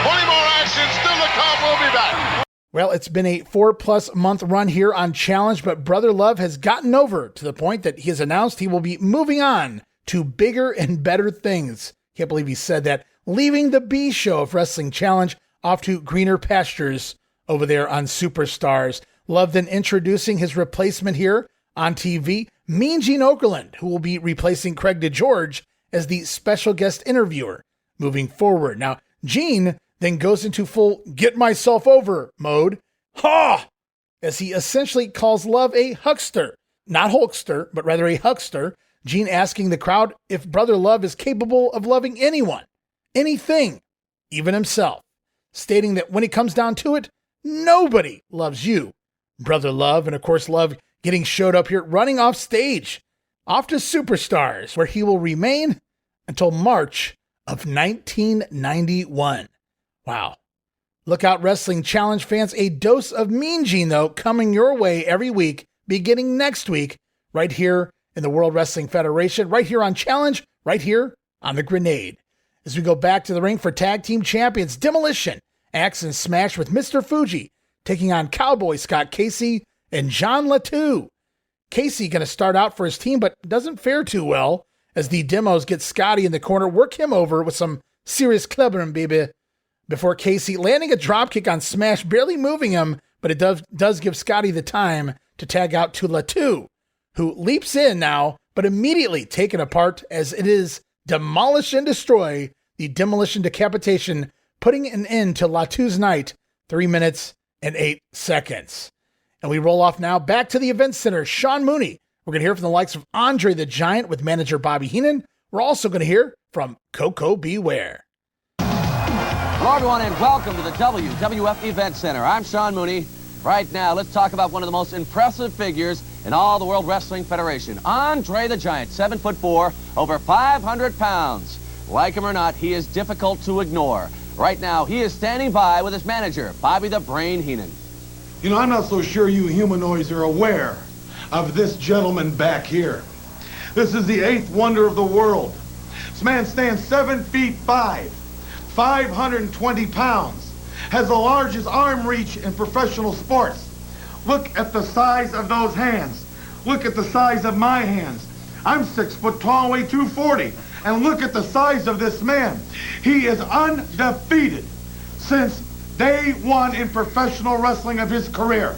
Plenty more action still to come. We'll be back. Well, it's been a 4+ month run here on Challenge, but Brother Love has gotten over to the point that he has announced he will be moving on to bigger and better things. Can't believe he said that. Leaving the B show of Wrestling Challenge off to greener pastures over there on Superstars. Love then introducing his replacement here on TV, Mean Gene Okerlund, who will be replacing Craig DeGeorge as the special guest interviewer moving forward. Now, Gene then goes into full get myself over mode, as he essentially calls Love a huckster. Not Hulkster, but rather a huckster. Gene asking the crowd if Brother Love is capable of loving anyone, anything, even himself, stating that when it comes down to it, nobody loves you, Brother Love. And of course, Love getting showed up here, running off stage, off to Superstars, where he will remain until March of 1991. Wow. Look out, Wrestling Challenge fans. A dose of Mean Gene, though, coming your way every week, beginning next week, right here in the World Wrestling Federation, right here on Challenge, right here on the Grenade. As we go back to the ring for Tag Team Champions, Demolition, Axe and Smash with Mr. Fuji, taking on Cowboy Scott Casey and John Latou. Casey going to start out for his team, but doesn't fare too well, as the demos get Scotty in the corner, work him over with some serious clubbering, baby, before Casey landing a dropkick on Smash, barely moving him, but it does give Scotty the time to tag out to Latu, who leaps in now, but immediately taken apart as it is demolish and destroy, the demolition decapitation, putting an end to Latu's night, 3 minutes and 8 seconds. And we roll off now back to the event center. Sean Mooney. We're going to hear from the likes of Andre the Giant with manager Bobby Heenan. We're also going to hear from Koko B. Ware. Hello, everyone, and welcome to the WWF Event Center. I'm Sean Mooney. Right now, let's talk about one of the most impressive figures in all the World Wrestling Federation. Andre the Giant, 7'4", over 500 pounds. Like him or not, he is difficult to ignore. Right now, he is standing by with his manager, Bobby the Brain Heenan. You know, I'm not so sure you humanoids are aware of this gentleman back here. This is the 8th wonder of the world. This man stands 7 feet 5, 520 pounds, has the largest arm reach in professional sports. Look at the size of those hands. Look at the size of my hands. I'm 6 foot tall, weigh 240. And look at the size of this man. He is undefeated since day one in professional wrestling of his career.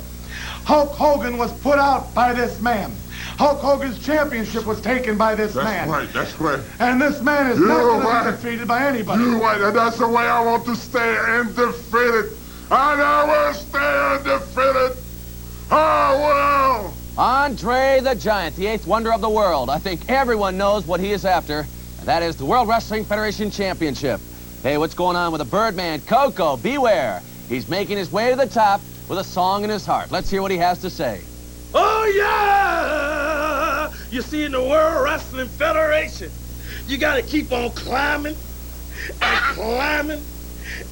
Hulk Hogan was put out by this man. Hulk Hogan's championship was taken by this man. That's right. And this man is not going to be defeated by anybody. You're right, and that's the way I want to stay undefeated. I will stay undefeated. Oh, well. Andre the Giant, the 8th wonder of the world. I think everyone knows what he is after, and that is the World Wrestling Federation Championship. Hey, what's going on with the Birdman? Koko, beware. He's making his way to the top with a song in his heart. Let's hear what he has to say. Oh, yeah! You see, in the World Wrestling Federation, you got to keep on climbing and climbing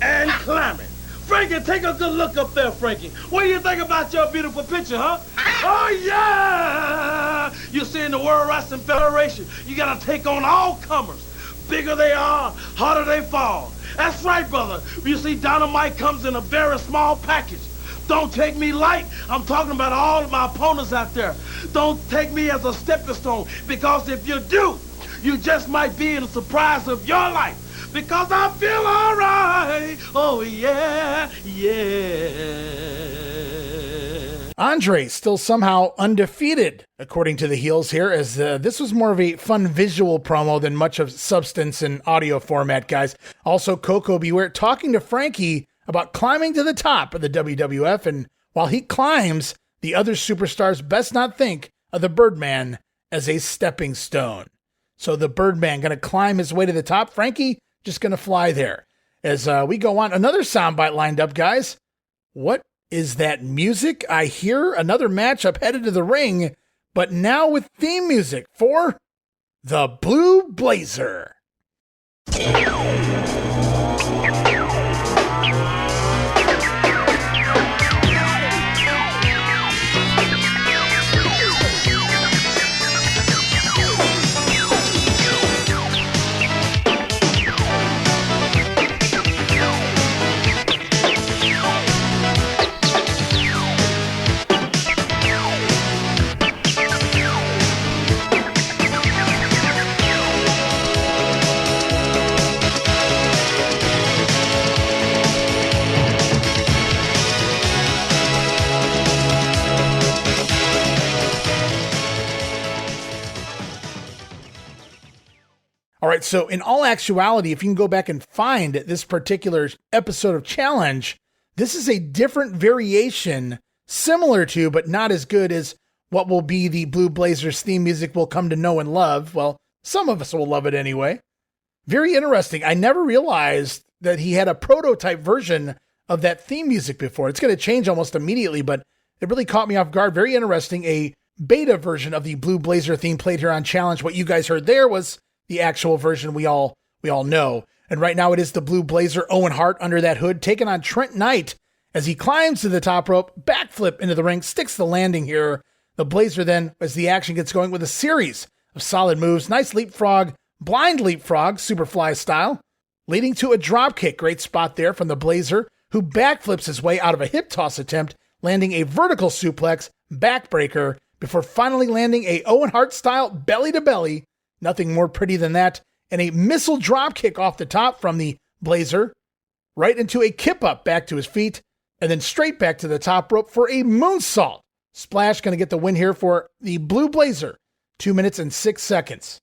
and climbing. Frankie, take a good look up there, Frankie. What do you think about your beautiful picture, huh? Oh, yeah! You see, in the World Wrestling Federation, you got to take on all comers. Bigger they are, harder they fall. That's right, brother. You see, Dynamite comes in a very small package. Don't take me light. I'm talking about all of my opponents out there. Don't take me as a stepping stone, because if you do, you just might be in a surprise of your life. Because I feel all right. Oh, yeah, yeah. Andre still somehow undefeated, according to the heels here, as this was more of a fun visual promo than much of substance and audio format, guys. Also, Koko B. Ware talking to Frankie about climbing to the top of the WWF, and while he climbs, the other superstars best not think of the Birdman as a stepping stone. So the Birdman going to climb his way to the top. Frankie just going to fly there. As we go on, another soundbite lined up, guys. What is that music? I hear another matchup headed to the ring, but now with theme music for the Blue Blazer. All right, so in all actuality, if you can go back and find this particular episode of Challenge, this is a different variation, similar to, but not as good as what will be the Blue Blazers theme music we'll come to know and love. Well, some of us will love it anyway. Very interesting. I never realized that he had a prototype version of that theme music before. It's going to change almost immediately, but it really caught me off guard. Very interesting. A beta version of the Blue Blazer theme played here on Challenge. What you guys heard there was the actual version we all know. And right now it is the Blue Blazer, Owen Hart under that hood, taking on Trent Knight as he climbs to the top rope, backflip into the ring, sticks the landing here. The Blazer then, as the action gets going with a series of solid moves, nice leapfrog, blind leapfrog, Superfly style, leading to a drop kick. Great spot there from the Blazer, who backflips his way out of a hip toss attempt, landing a vertical suplex, backbreaker, before finally landing a Owen Hart style belly to belly, Nothing more pretty than that. And a missile drop kick off the top from the Blazer, right into a kip up back to his feet, and then straight back to the top rope for a moonsault. Splash going to get the win here for the Blue Blazer. 2 minutes and 6 seconds.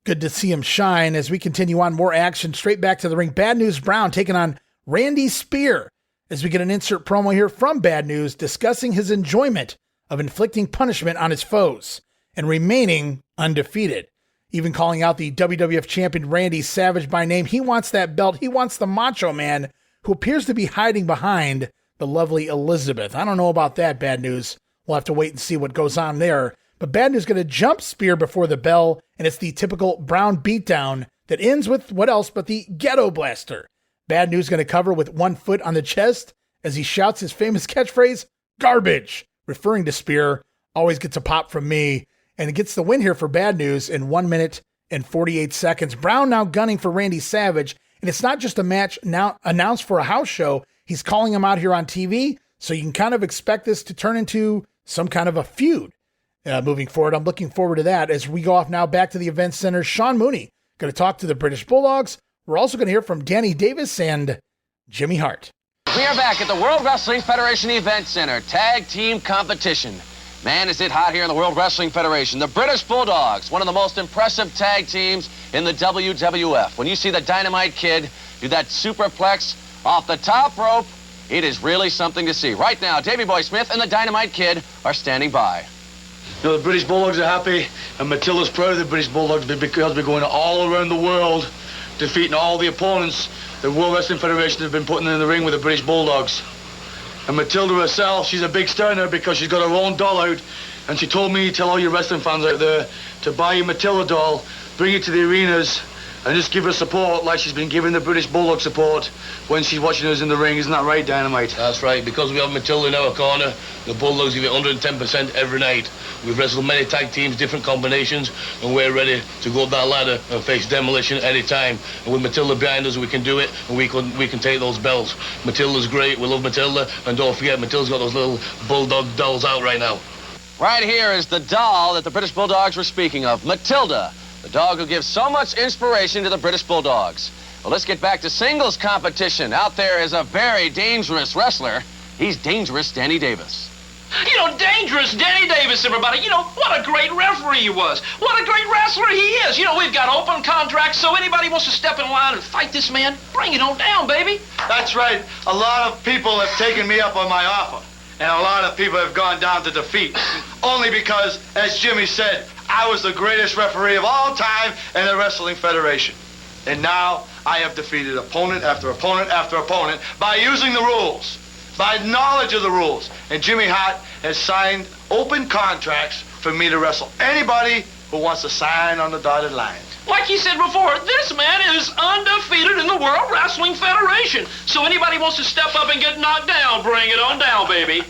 Good to see him shine as we continue on. More action straight back to the ring. Bad News Brown taking on Randy Spear as we get an insert promo here from Bad News discussing his enjoyment of inflicting punishment on his foes and remaining undefeated. Even calling out the WWF champion Randy Savage by name. He wants that belt. He wants the Macho Man, who appears to be hiding behind the lovely Elizabeth. I don't know about that, Bad News. We'll have to wait and see what goes on there. But Bad News going to jump Spear before the bell, and it's the typical Brown beatdown that ends with what else but the Ghetto Blaster. Bad News going to cover with one foot on the chest as he shouts his famous catchphrase, "Garbage," referring to Spear. Always gets a pop from me. And it gets the win here for Bad News in 1 minute and 48 seconds. Brown now gunning for Randy Savage. And it's not just a match now announced for a house show. He's calling him out here on TV. So you can kind of expect this to turn into some kind of a feud moving forward. I'm looking forward to that as we go off now back to the event center. Sean Mooney going to talk to the British Bulldogs. We're also going to hear from Danny Davis and Jimmy Hart. We are back at the World Wrestling Federation Event Center. Tag team competition. Man, is it hot here in the World Wrestling Federation. The British Bulldogs, one of the most impressive tag teams in the WWF. When you see the Dynamite Kid do that superplex off the top rope, it is really something to see. Right now, Davey Boy Smith and the Dynamite Kid are standing by. You know, the British Bulldogs are happy, and Matilda's proud of the British Bulldogs because we're going all around the world, defeating all the opponents the World Wrestling Federation has been putting in the ring with the British Bulldogs. And Matilda herself, she's a big star now because she's got her own doll out. And she told me, tell all your wrestling fans out there, to buy your Matilda doll, bring it to the arenas, and just give her support like she's been giving the British Bulldog support when she's watching us in the ring. Isn't that right, Dynamite? That's right. Because we have Matilda in our corner, the Bulldogs give it 110% every night. We've wrestled many tag teams, different combinations, and we're ready to go up that ladder and face Demolition anytime. And with Matilda behind us, we can do it, and we can take those belts. Matilda's great. We love Matilda. And don't forget, Matilda's got those little Bulldog dolls out right now. Right here is the doll that the British Bulldogs were speaking of, Matilda, the dog who gives so much inspiration to the British Bulldogs. Well, let's get back to singles competition. Out there is a very dangerous wrestler. He's Dangerous Danny Davis. You know, Dangerous Danny Davis, everybody. You know, what a great referee he was. What a great wrestler he is. You know, we've got open contracts, so anybody wants to step in line and fight this man, bring it on down, baby. That's right. A lot of people have taken me up on my offer, and a lot of people have gone down to defeat. Only because, as Jimmy said, I was the greatest referee of all time in the Wrestling Federation. And now I have defeated opponent after opponent after opponent by using the rules, by knowledge of the rules. And Jimmy Hart has signed open contracts for me to wrestle anybody who wants to sign on the dotted line. Like he said before, this man is undefeated in the World Wrestling Federation. So anybody wants to step up and get knocked down, bring it on down, baby.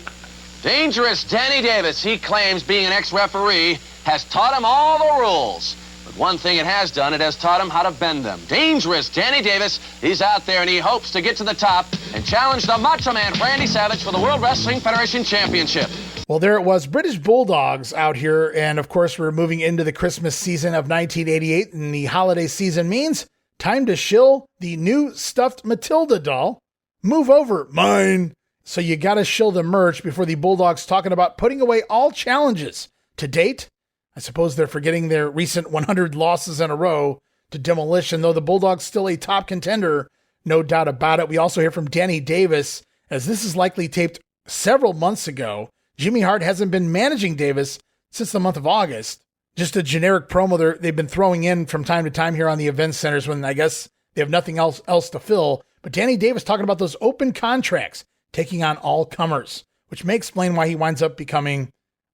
Dangerous Danny Davis, he claims being an ex-referee, has taught him all the rules. But one thing it has done, it has taught him how to bend them. Dangerous Danny Davis, he's out there and he hopes to get to the top and challenge the Macho Man, Randy Savage, for the World Wrestling Federation Championship. Well, there it was, British Bulldogs out here. And of course, we're moving into the Christmas season of 1988, and the holiday season means time to shill the new stuffed Matilda doll. Move over, mine. So you got to shill the merch before the Bulldogs talking about putting away all challenges. To date, I suppose they're forgetting their recent 100 losses in a row to Demolition, though the Bulldogs still a top contender, no doubt about it. We also hear from Danny Davis, as this is likely taped several months ago. Jimmy Hart hasn't been managing Davis since the month of August. Just a generic promo they've been throwing in from time to time here on the event centers when I guess they have nothing else to fill. But Danny Davis talking about those open contracts, taking on all comers, which may explain why he winds up becoming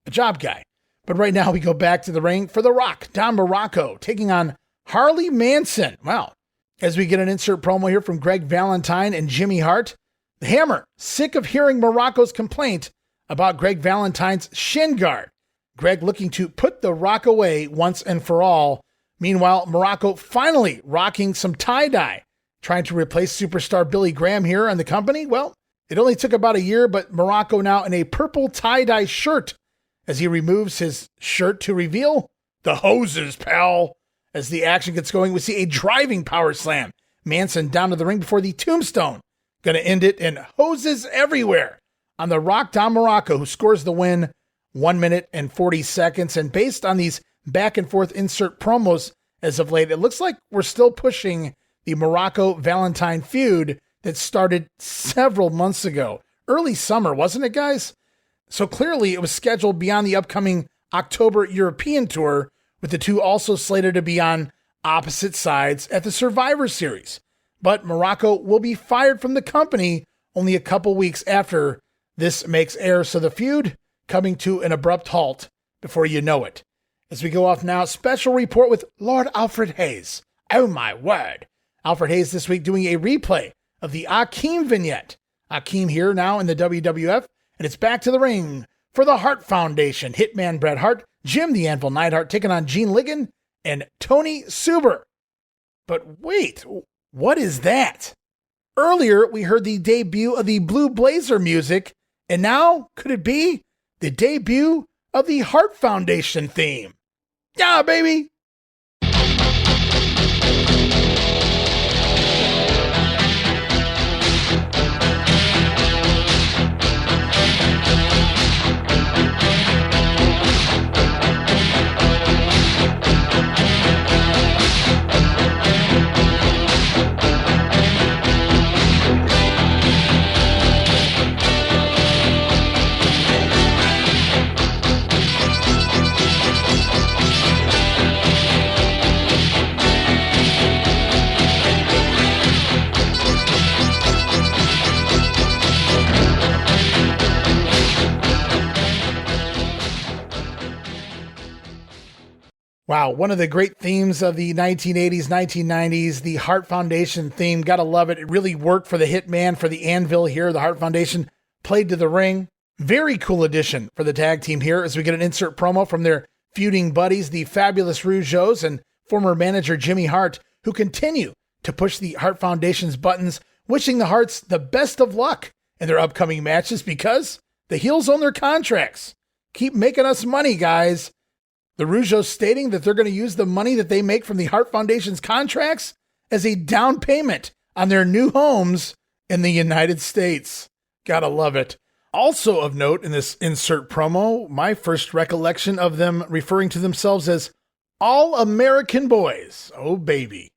a job guy. But right now we go back to the ring for The Rock, Don Morocco, taking on Harley Manson. Wow. As we get an insert promo here from Greg Valentine and Jimmy Hart, the Hammer, sick of hearing Morocco's complaint about Greg Valentine's shin guard. Greg looking to put The Rock away once and for all. Meanwhile, Morocco finally rocking some tie-dye, trying to replace superstar Billy Graham here in the company. Well, it only took about a year, but Morocco now in a purple tie-dye shirt as he removes his shirt to reveal the hoses, pal. As the action gets going, we see a driving power slam. Manson down to the ring before the tombstone. Gonna end it in hoses everywhere on the Rock Don Morocco, who scores the win 1 minute and 40 seconds. And based on these back and forth insert promos as of late, it looks like we're still pushing the Morocco-Valentine feud that started several months ago. Early summer, wasn't it, guys? So clearly it was scheduled beyond the upcoming October European tour, with the two also slated to be on opposite sides at the Survivor Series. But Morocco will be fired from the company only a couple weeks after this makes air, so the feud coming to an abrupt halt before you know it. As we go off now, special report with Lord Alfred Hayes. Oh my word. Alfred Hayes this week doing a replay of the Akeem vignette. Akeem here now in the WWF, and it's back to the ring for the Hart Foundation. Hitman Bret Hart, Jim the Anvil Neidhart taking on Gene Ligon and Tony Suber. But wait, what is that? Earlier, we heard the debut of the Blue Blazer music, and now could it be the debut of the Hart Foundation theme? Yeah, baby! Wow, one of the great themes of the 1980s, 1990s, the Hart Foundation theme. Gotta love it. It really worked for the Hitman, for the Anvil here. The Hart Foundation played to the ring. Very cool addition for the tag team here as we get an insert promo from their feuding buddies, the Fabulous Rougeaus and former manager Jimmy Hart, who continue to push the Hart Foundation's buttons, wishing the Harts the best of luck in their upcoming matches because the heels own their contracts. Keep making us money, guys. The Rougeaus stating that they're going to use the money that they make from the Hart Foundation's contracts as a down payment on their new homes in the United States. Gotta love it. Also of note in this insert promo, my first recollection of them referring to themselves as All-American Boys. Oh, baby.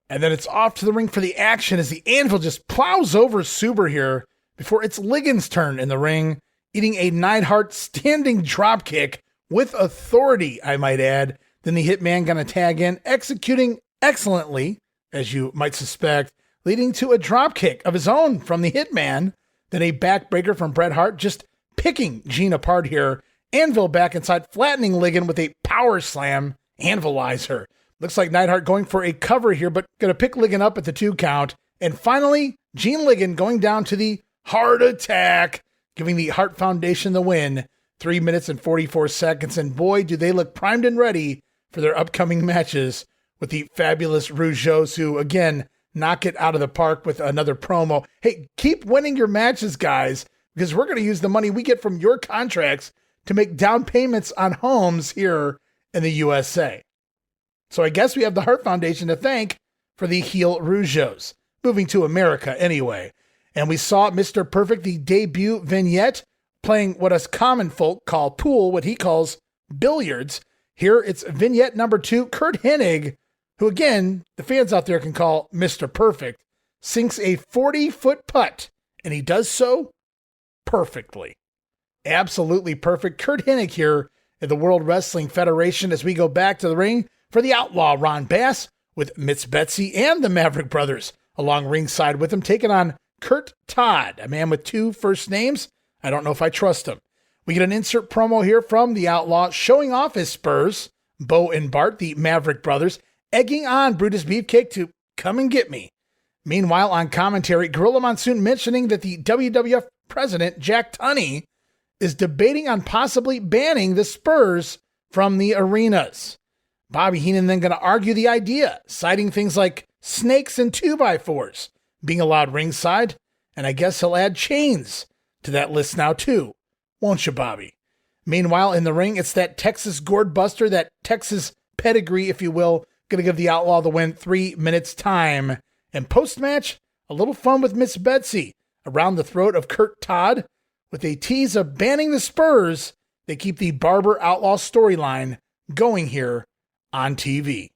And then it's off to the ring for the action as the Anvil just plows over Suber here before it's Ligon's turn in the ring, eating a Neidhart standing dropkick with authority, I might add. Then the Hitman gonna tag in, executing excellently, as you might suspect, leading to a dropkick of his own from the Hitman. Then a backbreaker from Bret Hart, just picking Gene apart here. Anvil back inside, flattening Ligon with a power slam. Anvilizer. Looks like Neidhart going for a cover here, but gonna pick Ligon up at the 2 count. And finally, Gene Ligon going down to the Heart Attack, giving the Hart Foundation the win. 3 minutes and 44 seconds, and boy, do they look primed and ready for their upcoming matches with the Fabulous Rougeaus, who, again, knock it out of the park with another promo. Hey, keep winning your matches, guys, because we're going to use the money we get from your contracts to make down payments on homes here in the USA. So I guess we have the Hart Foundation to thank for the heel Rougeaus, moving to America anyway. And we saw Mr. Perfect, the debut vignette, playing what us common folk call pool, what he calls billiards. Here it's vignette number 2, Curt Hennig, who again, the fans out there can call Mr. Perfect, sinks a 40-foot putt, and he does so perfectly. Absolutely perfect. Curt Hennig here at the World Wrestling Federation as we go back to the ring for the Outlaw Ron Bass with Miss Betsy and the Maverick Brothers along ringside with him, taking on Kurt Todd, a man with 2 first names. I don't know if I trust him. We get an insert promo here from the Outlaw showing off his spurs. Bo and Bart, the Maverick Brothers, egging on Brutus Beefcake to come and get me. Meanwhile, on commentary, Gorilla Monsoon mentioning that the WWF president, Jack Tunney, is debating on possibly banning the spurs from the arenas. Bobby Heenan then going to argue the idea, citing things like snakes and 2x4s being allowed ringside, and I guess he'll add chains to that list now too, won't you, Bobby? Meanwhile, in the ring, it's that Texas gourd buster, that Texas pedigree, if you will, going to give the Outlaw the win, 3 minutes time. And post-match, a little fun with Miss Betsy around the throat of Kurt Todd. With a tease of banning the Spurs, they keep the Barber Outlaw storyline going here on TV.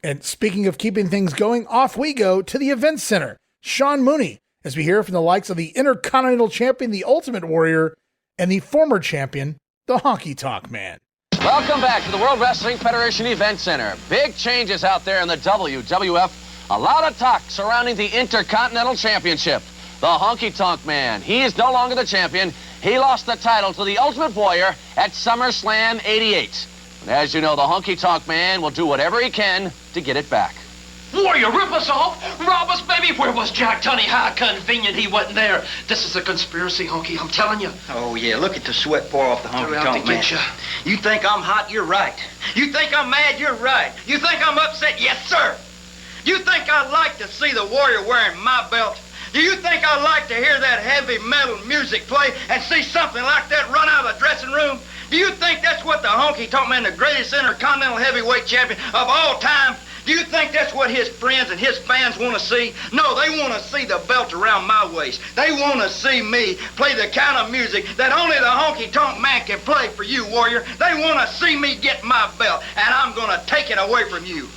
And speaking of keeping things going, off we go to the Event Center. Sean Mooney, as we hear from the likes of the Intercontinental Champion, the Ultimate Warrior, and the former champion, the Honky Tonk Man. Welcome back to the World Wrestling Federation Event Center. Big changes out there in the WWF. A lot of talk surrounding the Intercontinental Championship. The Honky Tonk Man, he is no longer the champion. He lost the title to the Ultimate Warrior at SummerSlam 88. And as you know, the Honky Tonk Man will do whatever he can to get it back. Warrior, rip us off, rob us, baby. Where was Jack Tunney? How convenient he wasn't there. This is a conspiracy, Honky, I'm telling you. Oh, yeah, look at the sweat pour off the Honky Tonk Man. You think I'm hot? You're right. You think I'm mad? You're right. You think I'm upset? Yes, sir. You think I'd like to see the Warrior wearing my belt? Do you think I'd like to hear that heavy metal music play and see something like that run out of the dressing room? Do you think that's what the Honky Tonk Man, the greatest Intercontinental Heavyweight Champion of all time, do you think that's what his friends and his fans want to see? No, they want to see the belt around my waist. They want to see me play the kind of music that only the Honky Tonk Man can play for you, Warrior. They want to see me get my belt, and I'm going to take it away from you.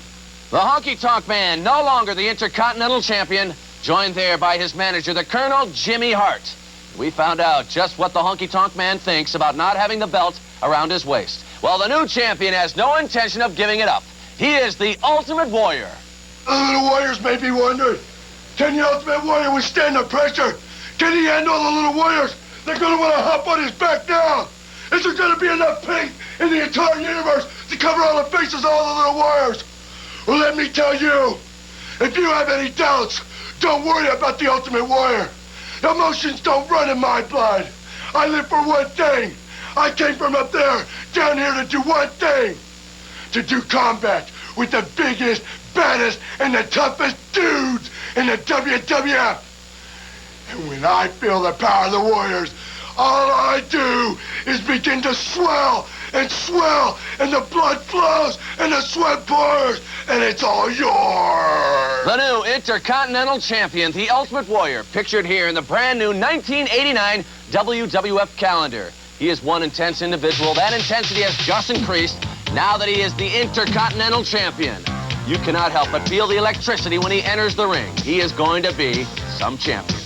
The Honky Tonk Man, no longer the Intercontinental Champion, joined there by his manager, the Colonel Jimmy Hart. We found out just what the Honky Tonk Man thinks about not having the belt around his waist. Well, the new champion has no intention of giving it up. He is the Ultimate Warrior. The little Warriors may be wondering, can the Ultimate Warrior withstand the pressure? Can he handle the little Warriors? They're going to want to hop on his back now. Is there going to be enough paint in the entire universe to cover all the faces of all the little Warriors? Well, let me tell you, if you have any doubts, don't worry about the Ultimate Warrior. Emotions don't run in my blood. I live for one thing. I came from up there down here to do one thing. To do combat with the biggest, baddest, and the toughest dudes in the WWF. And when I feel the power of the Warriors, all I do is begin to swell, and the blood flows, and the sweat pours, and it's all yours. The new Intercontinental Champion, the Ultimate Warrior, pictured here in the brand new 1989 WWF calendar. He is one intense individual. That intensity has just increased now that he is the Intercontinental Champion. You cannot help but feel the electricity when he enters the ring. He is going to be some champion.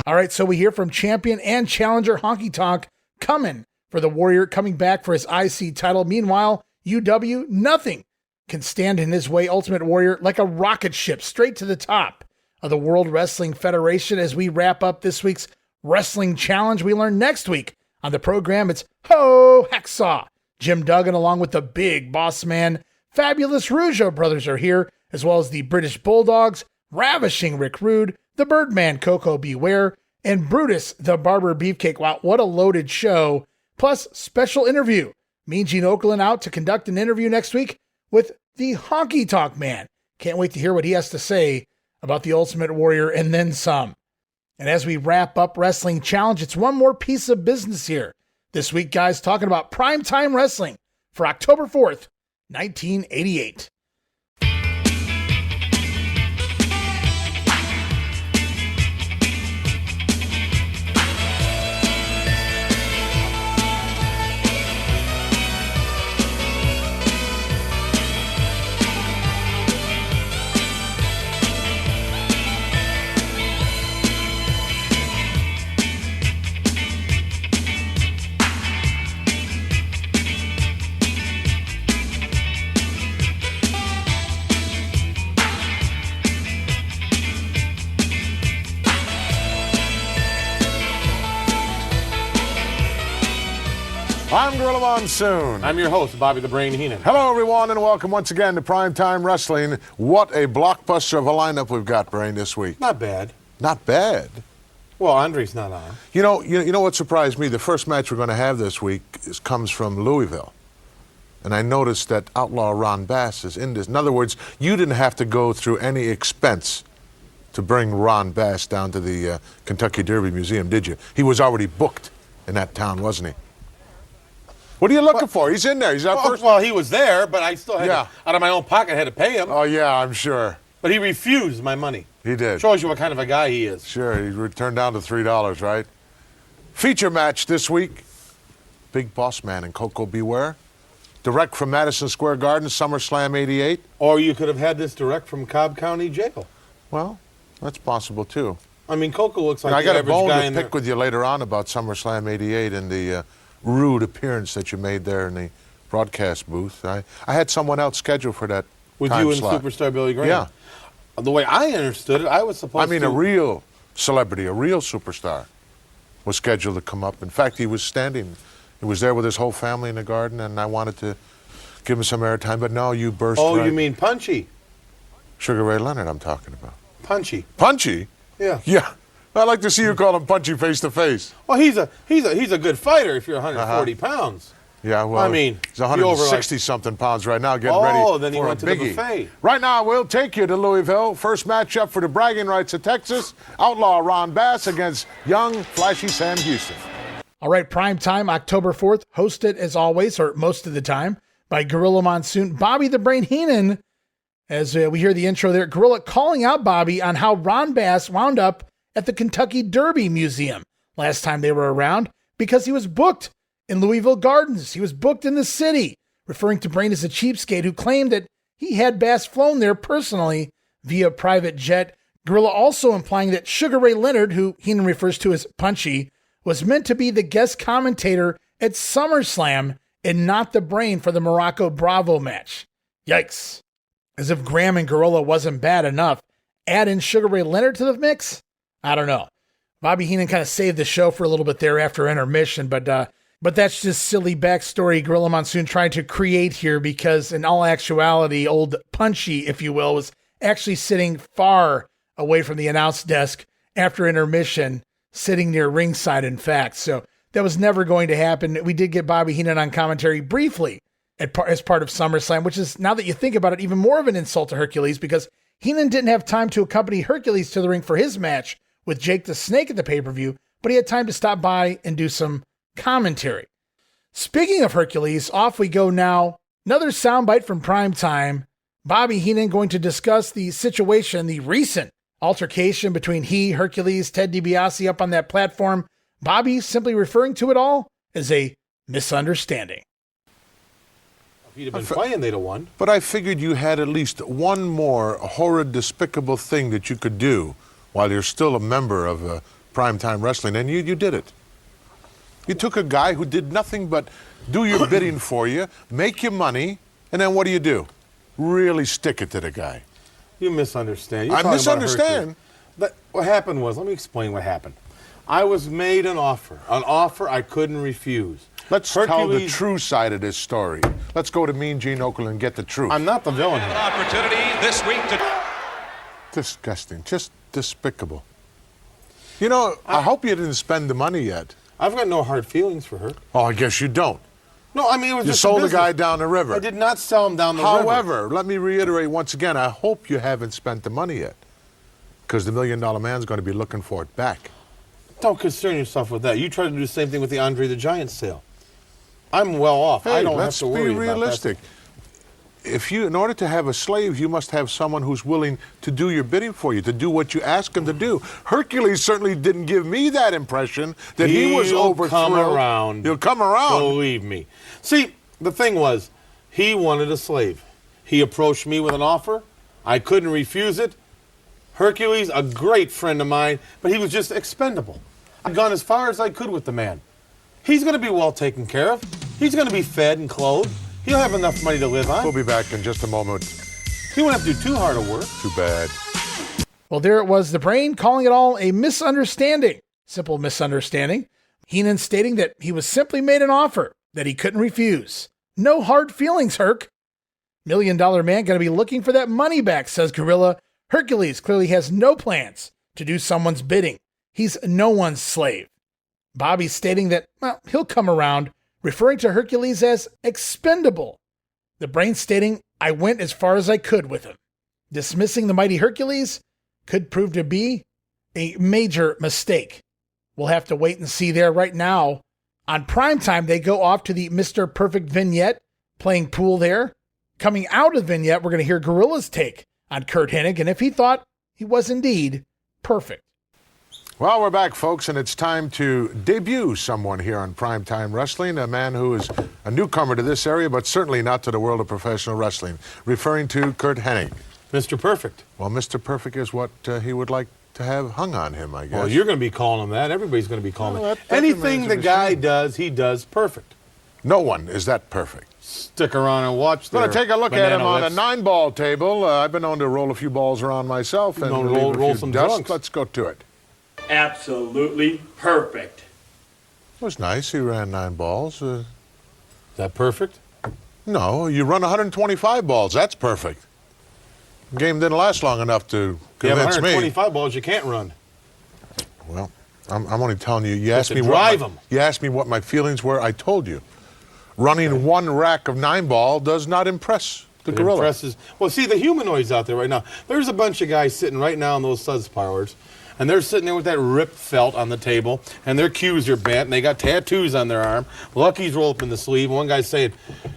All right, so we hear from champion and challenger Honky Tonk coming for the Warrior, coming back for his IC title. Meanwhile, UW, nothing can stand in his way. Ultimate Warrior like a rocket ship straight to the top of the World Wrestling Federation. As we wrap up this week's Wrestling Challenge, we learn next week on the program it's Ho Hacksaw. Jim Duggan along with the big boss man, Fabulous Rougeaus brothers are here, as well as the British Bulldogs, Ravishing Rick Rude, the Birdman Coco Beware, and Brutus the Barber Beefcake. Wow, what a loaded show. Plus, special interview. Me and Gene Okerlund out to conduct an interview next week with the Honky Tonk Man. Can't wait to hear what he has to say about the Ultimate Warrior and then some. And as we wrap up Wrestling Challenge, it's one more piece of business here. This week, guys, talking about primetime wrestling for October 4th, 1988. I'm Gorilla Monsoon. I'm your host, Bobby the Brain Heenan. Hello, everyone, and welcome once again to Primetime Wrestling. What a blockbuster of a lineup we've got, Brain, this week. Not bad. Not bad. Well, Andre's not on. You know what surprised me? The first match we're going to have this week comes from Louisville. And I noticed that Outlaw Ron Bass is in this. In other words, you didn't have to go through any expense to bring Ron Bass down to the Kentucky Derby Museum, did you? He was already booked in that town, wasn't he? What are you looking for? He's in there. He's our first. Well, he was there, but I still had to, out of my own pocket, had to pay him. Oh, yeah, I'm sure. But he refused my money. He did. Shows you what kind of a guy he is. Sure, he returned down to $3, right? Feature match this week. Big Boss Man and Coco Beware. Direct from Madison Square Garden, SummerSlam 88. Or you could have had this direct from Cobb County Jail. Well, that's possible, too. I mean, Coco looks like I the got a average bone guy to pick with you later on about SummerSlam 88 and the rude appearance that you made there in the broadcast booth. I had someone else scheduled for that with time you and slot. Superstar Billy Graham. Yeah. The way I understood it, I was supposed to... I mean, a real celebrity, a real superstar was scheduled to come up. In fact, he was standing. He was there with his whole family in the garden, and I wanted to give him some airtime, but no, you burst right. You mean Punchy? Sugar Ray Leonard I'm talking about. Punchy. Punchy? Yeah. Yeah. I'd like to see you call him Punchy face to face. Well, he's a good fighter if you're 140 pounds. Yeah, well, I mean, he's 160-something pounds right now, getting ready for then he went a to biggie. the buffet. Right now, we'll take you to Louisville. First matchup for the bragging rights of Texas. Outlaw Ron Bass against young, flashy Sam Houston. All right, prime time, October 4th, hosted as always, or most of the time, by Gorilla Monsoon, Bobby the Brain Heenan. As we hear the intro there, Gorilla calling out Bobby on how Ron Bass wound up at the Kentucky Derby Museum last time they were around because he was booked in Louisville Gardens. He was booked in the city, referring to Brain as a cheapskate who claimed that he had Bass flown there personally via private jet. Gorilla also implying that Sugar Ray Leonard, who Heenan refers to as Punchy, was meant to be the guest commentator at SummerSlam and not the Brain for the Morocco Bravo match. Yikes. As if Graham and Gorilla wasn't bad enough. Add in Sugar Ray Leonard to the mix? I don't know. Bobby Heenan kind of saved the show for a little bit there after intermission, but that's just silly backstory Gorilla Monsoon trying to create here because in all actuality, old Punchy, if you will, was actually sitting far away from the announce desk after intermission, sitting near ringside, in fact. So that was never going to happen. We did get Bobby Heenan on commentary briefly as part of SummerSlam, which is, now that you think about it, even more of an insult to Hercules because Heenan didn't have time to accompany Hercules to the ring for his match with Jake the Snake at the pay-per-view, but he had time to stop by and do some commentary. Speaking of Hercules, off we go now. Another soundbite from Prime Time. Bobby Heenan going to discuss the situation, the recent altercation between Hercules, Ted DiBiase up on that platform. Bobby simply referring to it all as a misunderstanding. If he'd have been playing, they'd have won. But I figured you had at least one more horrid, despicable thing that you could do while you're still a member of Primetime Wrestling, and you did it. You took a guy who did nothing but do your bidding for you, make you money, and then what do? Really stick it to the guy. You misunderstand. I misunderstand. But what happened was, let me explain what happened. I was made an offer I couldn't refuse. Let's tell the true side of this story. Let's go to Mean Gene Okerlund and get the truth. I'm not the villain here. Opportunity this week to... Disgusting. Just despicable. You know, I hope you didn't spend the money yet. I've got no hard feelings for her. Oh, I guess you don't. No, I mean, it was you just sold a the guy down the river. I did not sell him down the river. However, let me reiterate once again, I hope you haven't spent the money yet. Because the $1 Million Man's going to be looking for it back. Don't concern yourself with that. You tried to do the same thing with the Andre the Giant sale. I'm well off. Hey, I don't have to worry let's be realistic. In order to have a slave, you must have someone who's willing to do your bidding for you, to do what you ask him to do. Hercules certainly didn't give me that impression that he was overthrown. He'll come around. Believe me. See, the thing was, he wanted a slave. He approached me with an offer. I couldn't refuse it. Hercules, a great friend of mine, but he was just expendable. I'd gone as far as I could with the man. He's going to be well taken care of. He's going to be fed and clothed. He'll have enough money to live on. We'll be back in just a moment. He won't have to do too hard a work. Too bad. Well, there it was, the Brain calling it all a misunderstanding. Simple misunderstanding. Heenan stating that he was simply made an offer that he couldn't refuse. No hard feelings, Herc. $1 Million Man going to be looking for that money back, says Gorilla. Hercules clearly has no plans to do someone's bidding. He's no one's slave. Bobby stating that, well, he'll come around, referring to Hercules as expendable. The Brain stating, I went as far as I could with him. Dismissing the Mighty Hercules could prove to be a major mistake. We'll have to wait and see there right now. On primetime, they go off to the Mr. Perfect vignette, playing pool there. Coming out of the vignette, we're going to hear Gorilla's take on Curt Hennig, and if he thought he was indeed perfect. Well, we're back, folks, and it's time to debut someone here on Primetime Wrestling, a man who is a newcomer to this area, but certainly not to the world of professional wrestling, referring to Curt Hennig. Mr. Perfect. Well, Mr. Perfect is what he would like to have hung on him, I guess. Well, you're going to be calling him that. Everybody's going to be calling him that. Anything the guy does, he does perfect. No one is that perfect. Stick around and watch. Going to take a look at him on a 9-ball table. I've been known to roll a few balls around myself and roll some dust. drunks. Let's go to it. Absolutely perfect. It was nice. He ran 9 balls. Is that perfect? No, you run 125 balls. That's perfect. The game didn't last long enough to convince me. 125 balls you can't run. Well, I'm only telling you. You asked me what my feelings were. I told you. Running one rack of 9-ball does not impress the gorilla. Impresses. Well, see, the humanoids out there right now. There's a bunch of guys sitting right now in those suds parlors, and they're sitting there with that ripped felt on the table, and their cues are bent, and they got tattoos on their arm. Lucky's rolled up in the sleeve. One guy's saying,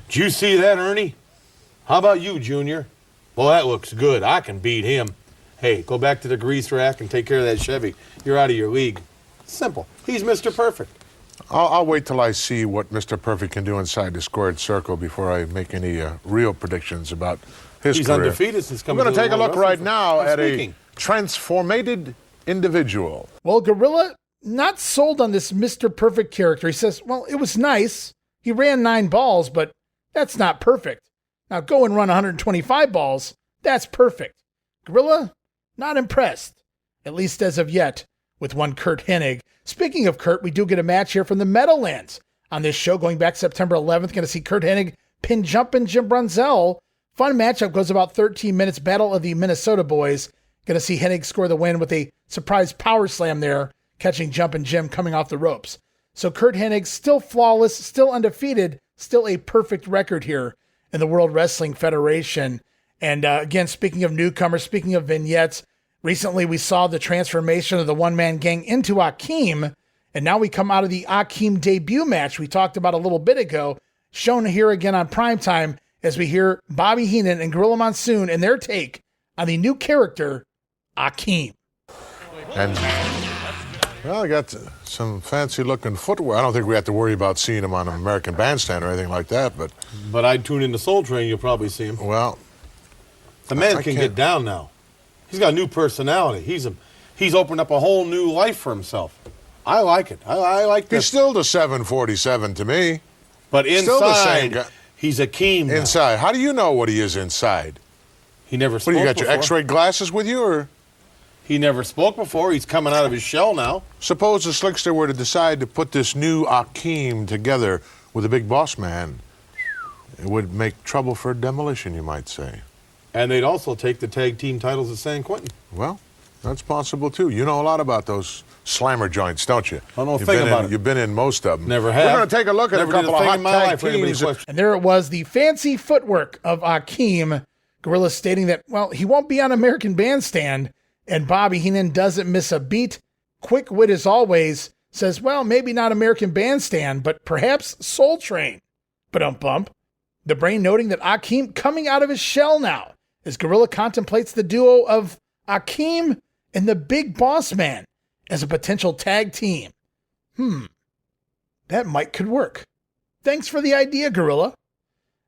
"Did you see that, Ernie? How about you, Junior? Well, that looks good. I can beat him. Hey, go back to the grease rack and take care of that Chevy. You're out of your league." Simple. He's Mr. Perfect. I'll wait till I see what Mr. Perfect can do inside the squared circle before I make any real predictions about his He's career. undefeated since coming We're going to take a look right now at a transformated individual. Well, Gorilla, not sold on this Mr. Perfect character. He says, well, it was nice. He ran 9 balls, but that's not perfect. Now go and run 125 balls. That's perfect. Gorilla, not impressed, at least as of yet, with one Curt Hennig. Speaking of Curt, we do get a match here from the Meadowlands on this show going back September 11th. Going to see Curt Hennig pin jumping Jim Brunzell. Fun matchup, goes about 13 minutes. Battle of the Minnesota Boys. Going to see Hennig score the win with a surprise power slam there, catching jumping Jim coming off the ropes. So Curt Hennig still flawless, still undefeated, still a perfect record here in the World Wrestling Federation. And again, speaking of newcomers, speaking of vignettes, recently we saw the transformation of the one-man gang into Akeem, and now we come out of the Akeem debut match we talked about a little bit ago, shown here again on Primetime as we hear Bobby Heenan and Gorilla Monsoon and their take on the new character, Akeem. And, well, I got some fancy-looking footwear. I don't think we have to worry about seeing him on an American Bandstand or anything like that, but I'd tune into Soul Train, you'll probably see him. Well, the man can get down now. He's got a new personality. He's opened up a whole new life for himself. I like it. I like this. He's still the 747 to me. But Still the same inside, guy. he's Akeem now. Inside. How do you know what he is inside? He never spoke What, you got before. your x-ray glasses with you, or? He never spoke before. He's coming out of his shell now. Suppose the Slickster were to decide to put this new Akeem together with the big boss man. It would make trouble for demolition, you might say. And they'd also take the tag team titles at San Quentin. Well, that's possible, too. You know a lot about those slammer joints, don't you? I don't know a thing about it. You've been in most of them. Never have. We're going to take a look at Never a couple did a of thing hot in my tag life for anybody teams. question. And there it was, the fancy footwork of Akeem. Gorilla stating that, well, he won't be on American Bandstand, and Bobby Heenan doesn't miss a beat. Quick wit as always, says, well, maybe not American Bandstand, but perhaps Soul Train. Ba-dum-bump. The Brain noting that Akeem coming out of his shell now, as Gorilla contemplates the duo of Akeem and the Big Boss Man as a potential tag team. That could work. Thanks for the idea, Gorilla.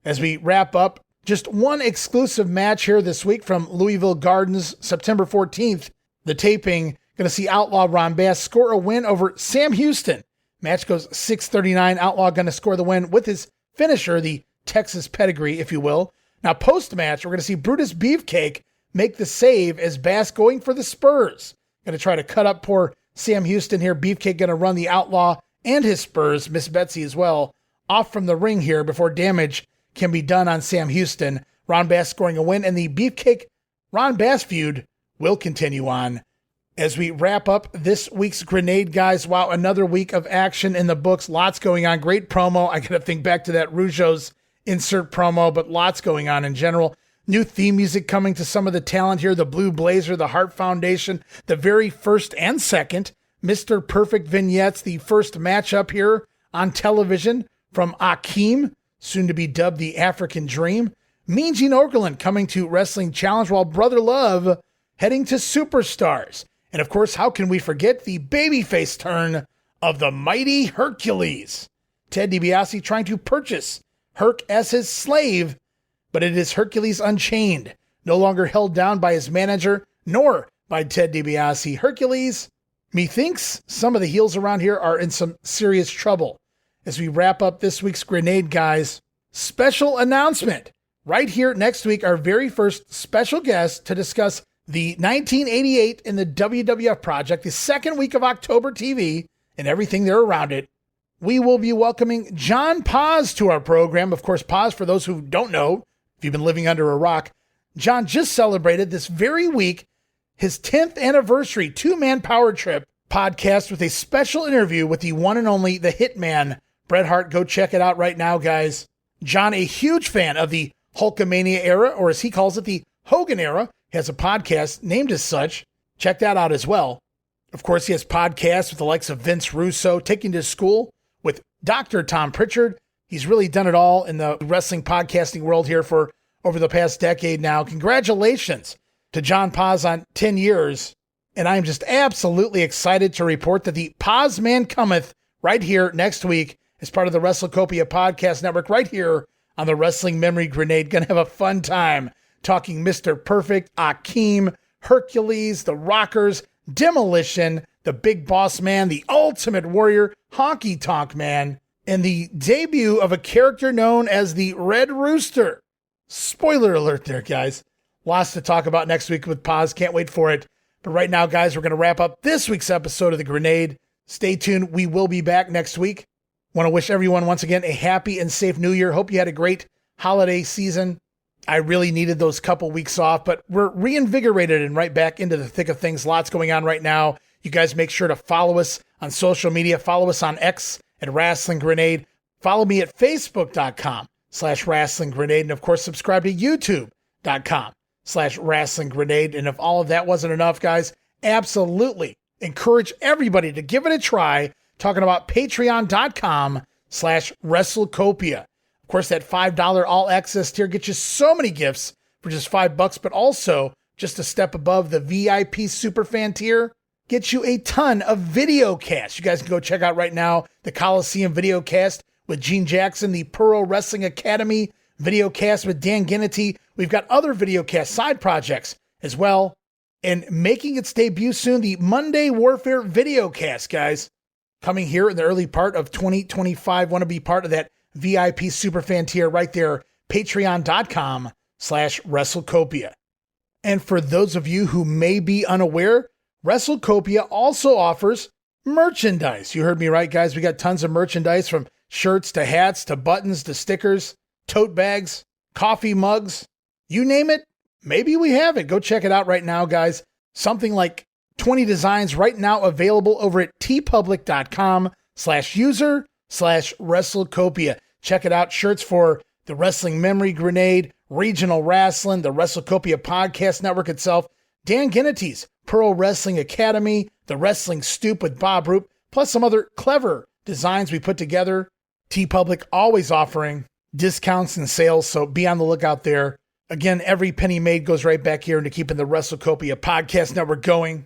As we wrap up, just one exclusive match here this week from Louisville Gardens, September 14th. The taping, going to see Outlaw Ron Bass score a win over Sam Houston. Match goes 6:39. Outlaw going to score the win with his finisher, the Texas pedigree, if you will. Now, post-match, we're going to see Brutus Beefcake make the save as Bass going for the Spurs. Going to try to cut up poor Sam Houston here. Beefcake going to run the Outlaw and his Spurs, Miss Betsy as well, off from the ring here before damage can be done on Sam Houston. Ron Bass scoring a win, and the Beefcake-Ron Bass feud will continue on. As we wrap up this week's Grenade, guys, wow, another week of action in the books. Lots going on. Great promo. I got to think back to that Rougeaus insert promo, but lots going on in general. New theme music coming to some of the talent here. The Blue Blazer, the Hart Foundation, the very first and second Mr. Perfect vignettes, the first matchup here on television from Akeem, soon to be dubbed the African Dream. Mean Gene Okerlund coming to Wrestling Challenge, while Brother Love heading to Superstars. And of course, how can we forget the babyface turn of the Mighty Hercules? Ted DiBiase trying to purchase Herc as his slave, but it is Hercules Unchained, no longer held down by his manager, nor by Ted DiBiase. Hercules, methinks some of the heels around here are in some serious trouble. As we wrap up this week's Grenade, guys, special announcement. Right here next week, our very first special guest to discuss the 1988 in the WWF project, the second week of October TV, and everything there around it. We will be welcoming John Paz to our program. Of course, Paz, for those who don't know, if you've been living under a rock, John just celebrated this very week his 10th anniversary two-man power trip podcast with a special interview with the one and only, the Hitman, Bret Hart. Go check it out right now, guys. John, a huge fan of the Hulkamania era, or as he calls it, the Hogan era, has a podcast named as such. Check that out as well. Of course, he has podcasts with the likes of Vince Russo, taking to school with Dr. Tom Pritchard. He's really done it all in the wrestling podcasting world here for over the past decade now. Congratulations to John Paz on 10 years. And I'm just absolutely excited to report that the Paz Man cometh right here next week as part of the WrestleCopia Podcast Network right here on the Wrestling Memory Grenade. Gonna have a fun time talking Mr. Perfect, Akeem, Hercules, the Rockers, Demolition, the Big Boss Man, the Ultimate Warrior, Honky Tonk Man, and the debut of a character known as the Red Rooster. Spoiler alert there, guys. Lots to talk about next week with Paz. Can't wait for it. But right now, guys, we're going to wrap up this week's episode of The Grenade. Stay tuned. We will be back next week. Want to wish everyone once again a happy and safe New Year. Hope you had a great holiday season. I really needed those couple weeks off, but we're reinvigorated and right back into the thick of things. Lots going on right now. You guys make sure to follow us on social media. Follow us on X at Wrestling Grenade. Follow me at Facebook.com/Wrestling Grenade. And of course, subscribe to YouTube.com/Wrestling Grenade. And if all of that wasn't enough, guys, absolutely encourage everybody to give it a try. Talking about Patreon.com/WrestleCopia. Of course, that $5 all access tier gets you so many gifts for just $5, but also just a step above the VIP Superfan tier gets you a ton of video casts. You guys can go check out right now the Coliseum video cast with Gene Jackson, the Pro Wrestling Academy video cast with Dan Ginnity. We've got other video cast side projects as well. And making its debut soon, the Monday Warfare video cast, guys. Coming here in the early part of 2025. Want to be part of that VIP Superfan tier right there, Patreon.com/WrestleCopia. And for those of you who may be unaware, WrestleCopia also offers merchandise. You heard me right, guys. We got tons of merchandise, from shirts to hats to buttons to stickers, tote bags, coffee mugs, you name it. Maybe we have it. Go check it out right now, guys. Something like 20 designs right now available over at tpublic.com/user/WrestleCopia. Check it out. Shirts for the Wrestling Memory Grenade, Regional Wrestling, the WrestleCopia Podcast Network itself, Dan Ginnity's Pro Wrestling Academy, the Wrestling Stoop with Bob Roop, plus some other clever designs we put together. TeePublic always offering discounts and sales, so be on the lookout there. Again, every penny made goes right back here into keeping the WrestleCopia Podcast Network going.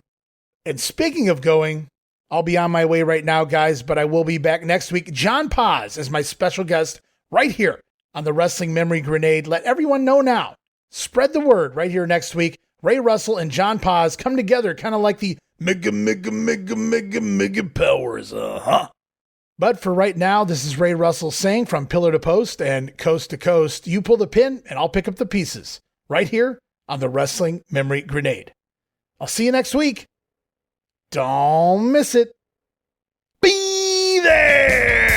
And speaking of going, I'll be on my way right now, guys, but I will be back next week. John Paz is my special guest right here on the Wrestling Memory Grenade. Let everyone know now. Spread the word right here next week. Ray Russell and John Paz come together kind of like the mega powers, But for right now, this is Ray Russell saying from pillar to post and coast to coast, you pull the pin and I'll pick up the pieces right here on the Wrestling Memory Grenade. I'll see you next week. Don't miss it. Be there!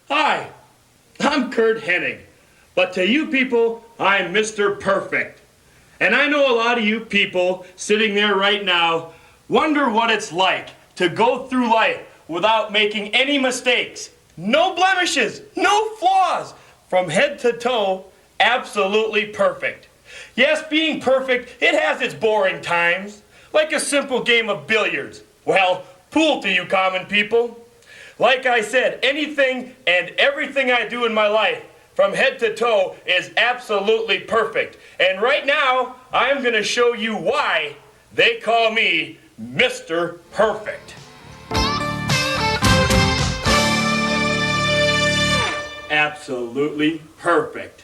Hi, I'm Curt Hennig. But to you people, I'm Mr. Perfect. And I know a lot of you people sitting there right now wonder what it's like to go through life without making any mistakes. No blemishes, no flaws. From head to toe, absolutely perfect. Yes, being perfect, it has its boring times. Like a simple game of billiards. Well, pool to you common people. Like I said, anything and everything I do in my life, from head to toe, is absolutely perfect. And right now, I'm going to show you why they call me Mr. Perfect. Absolutely perfect.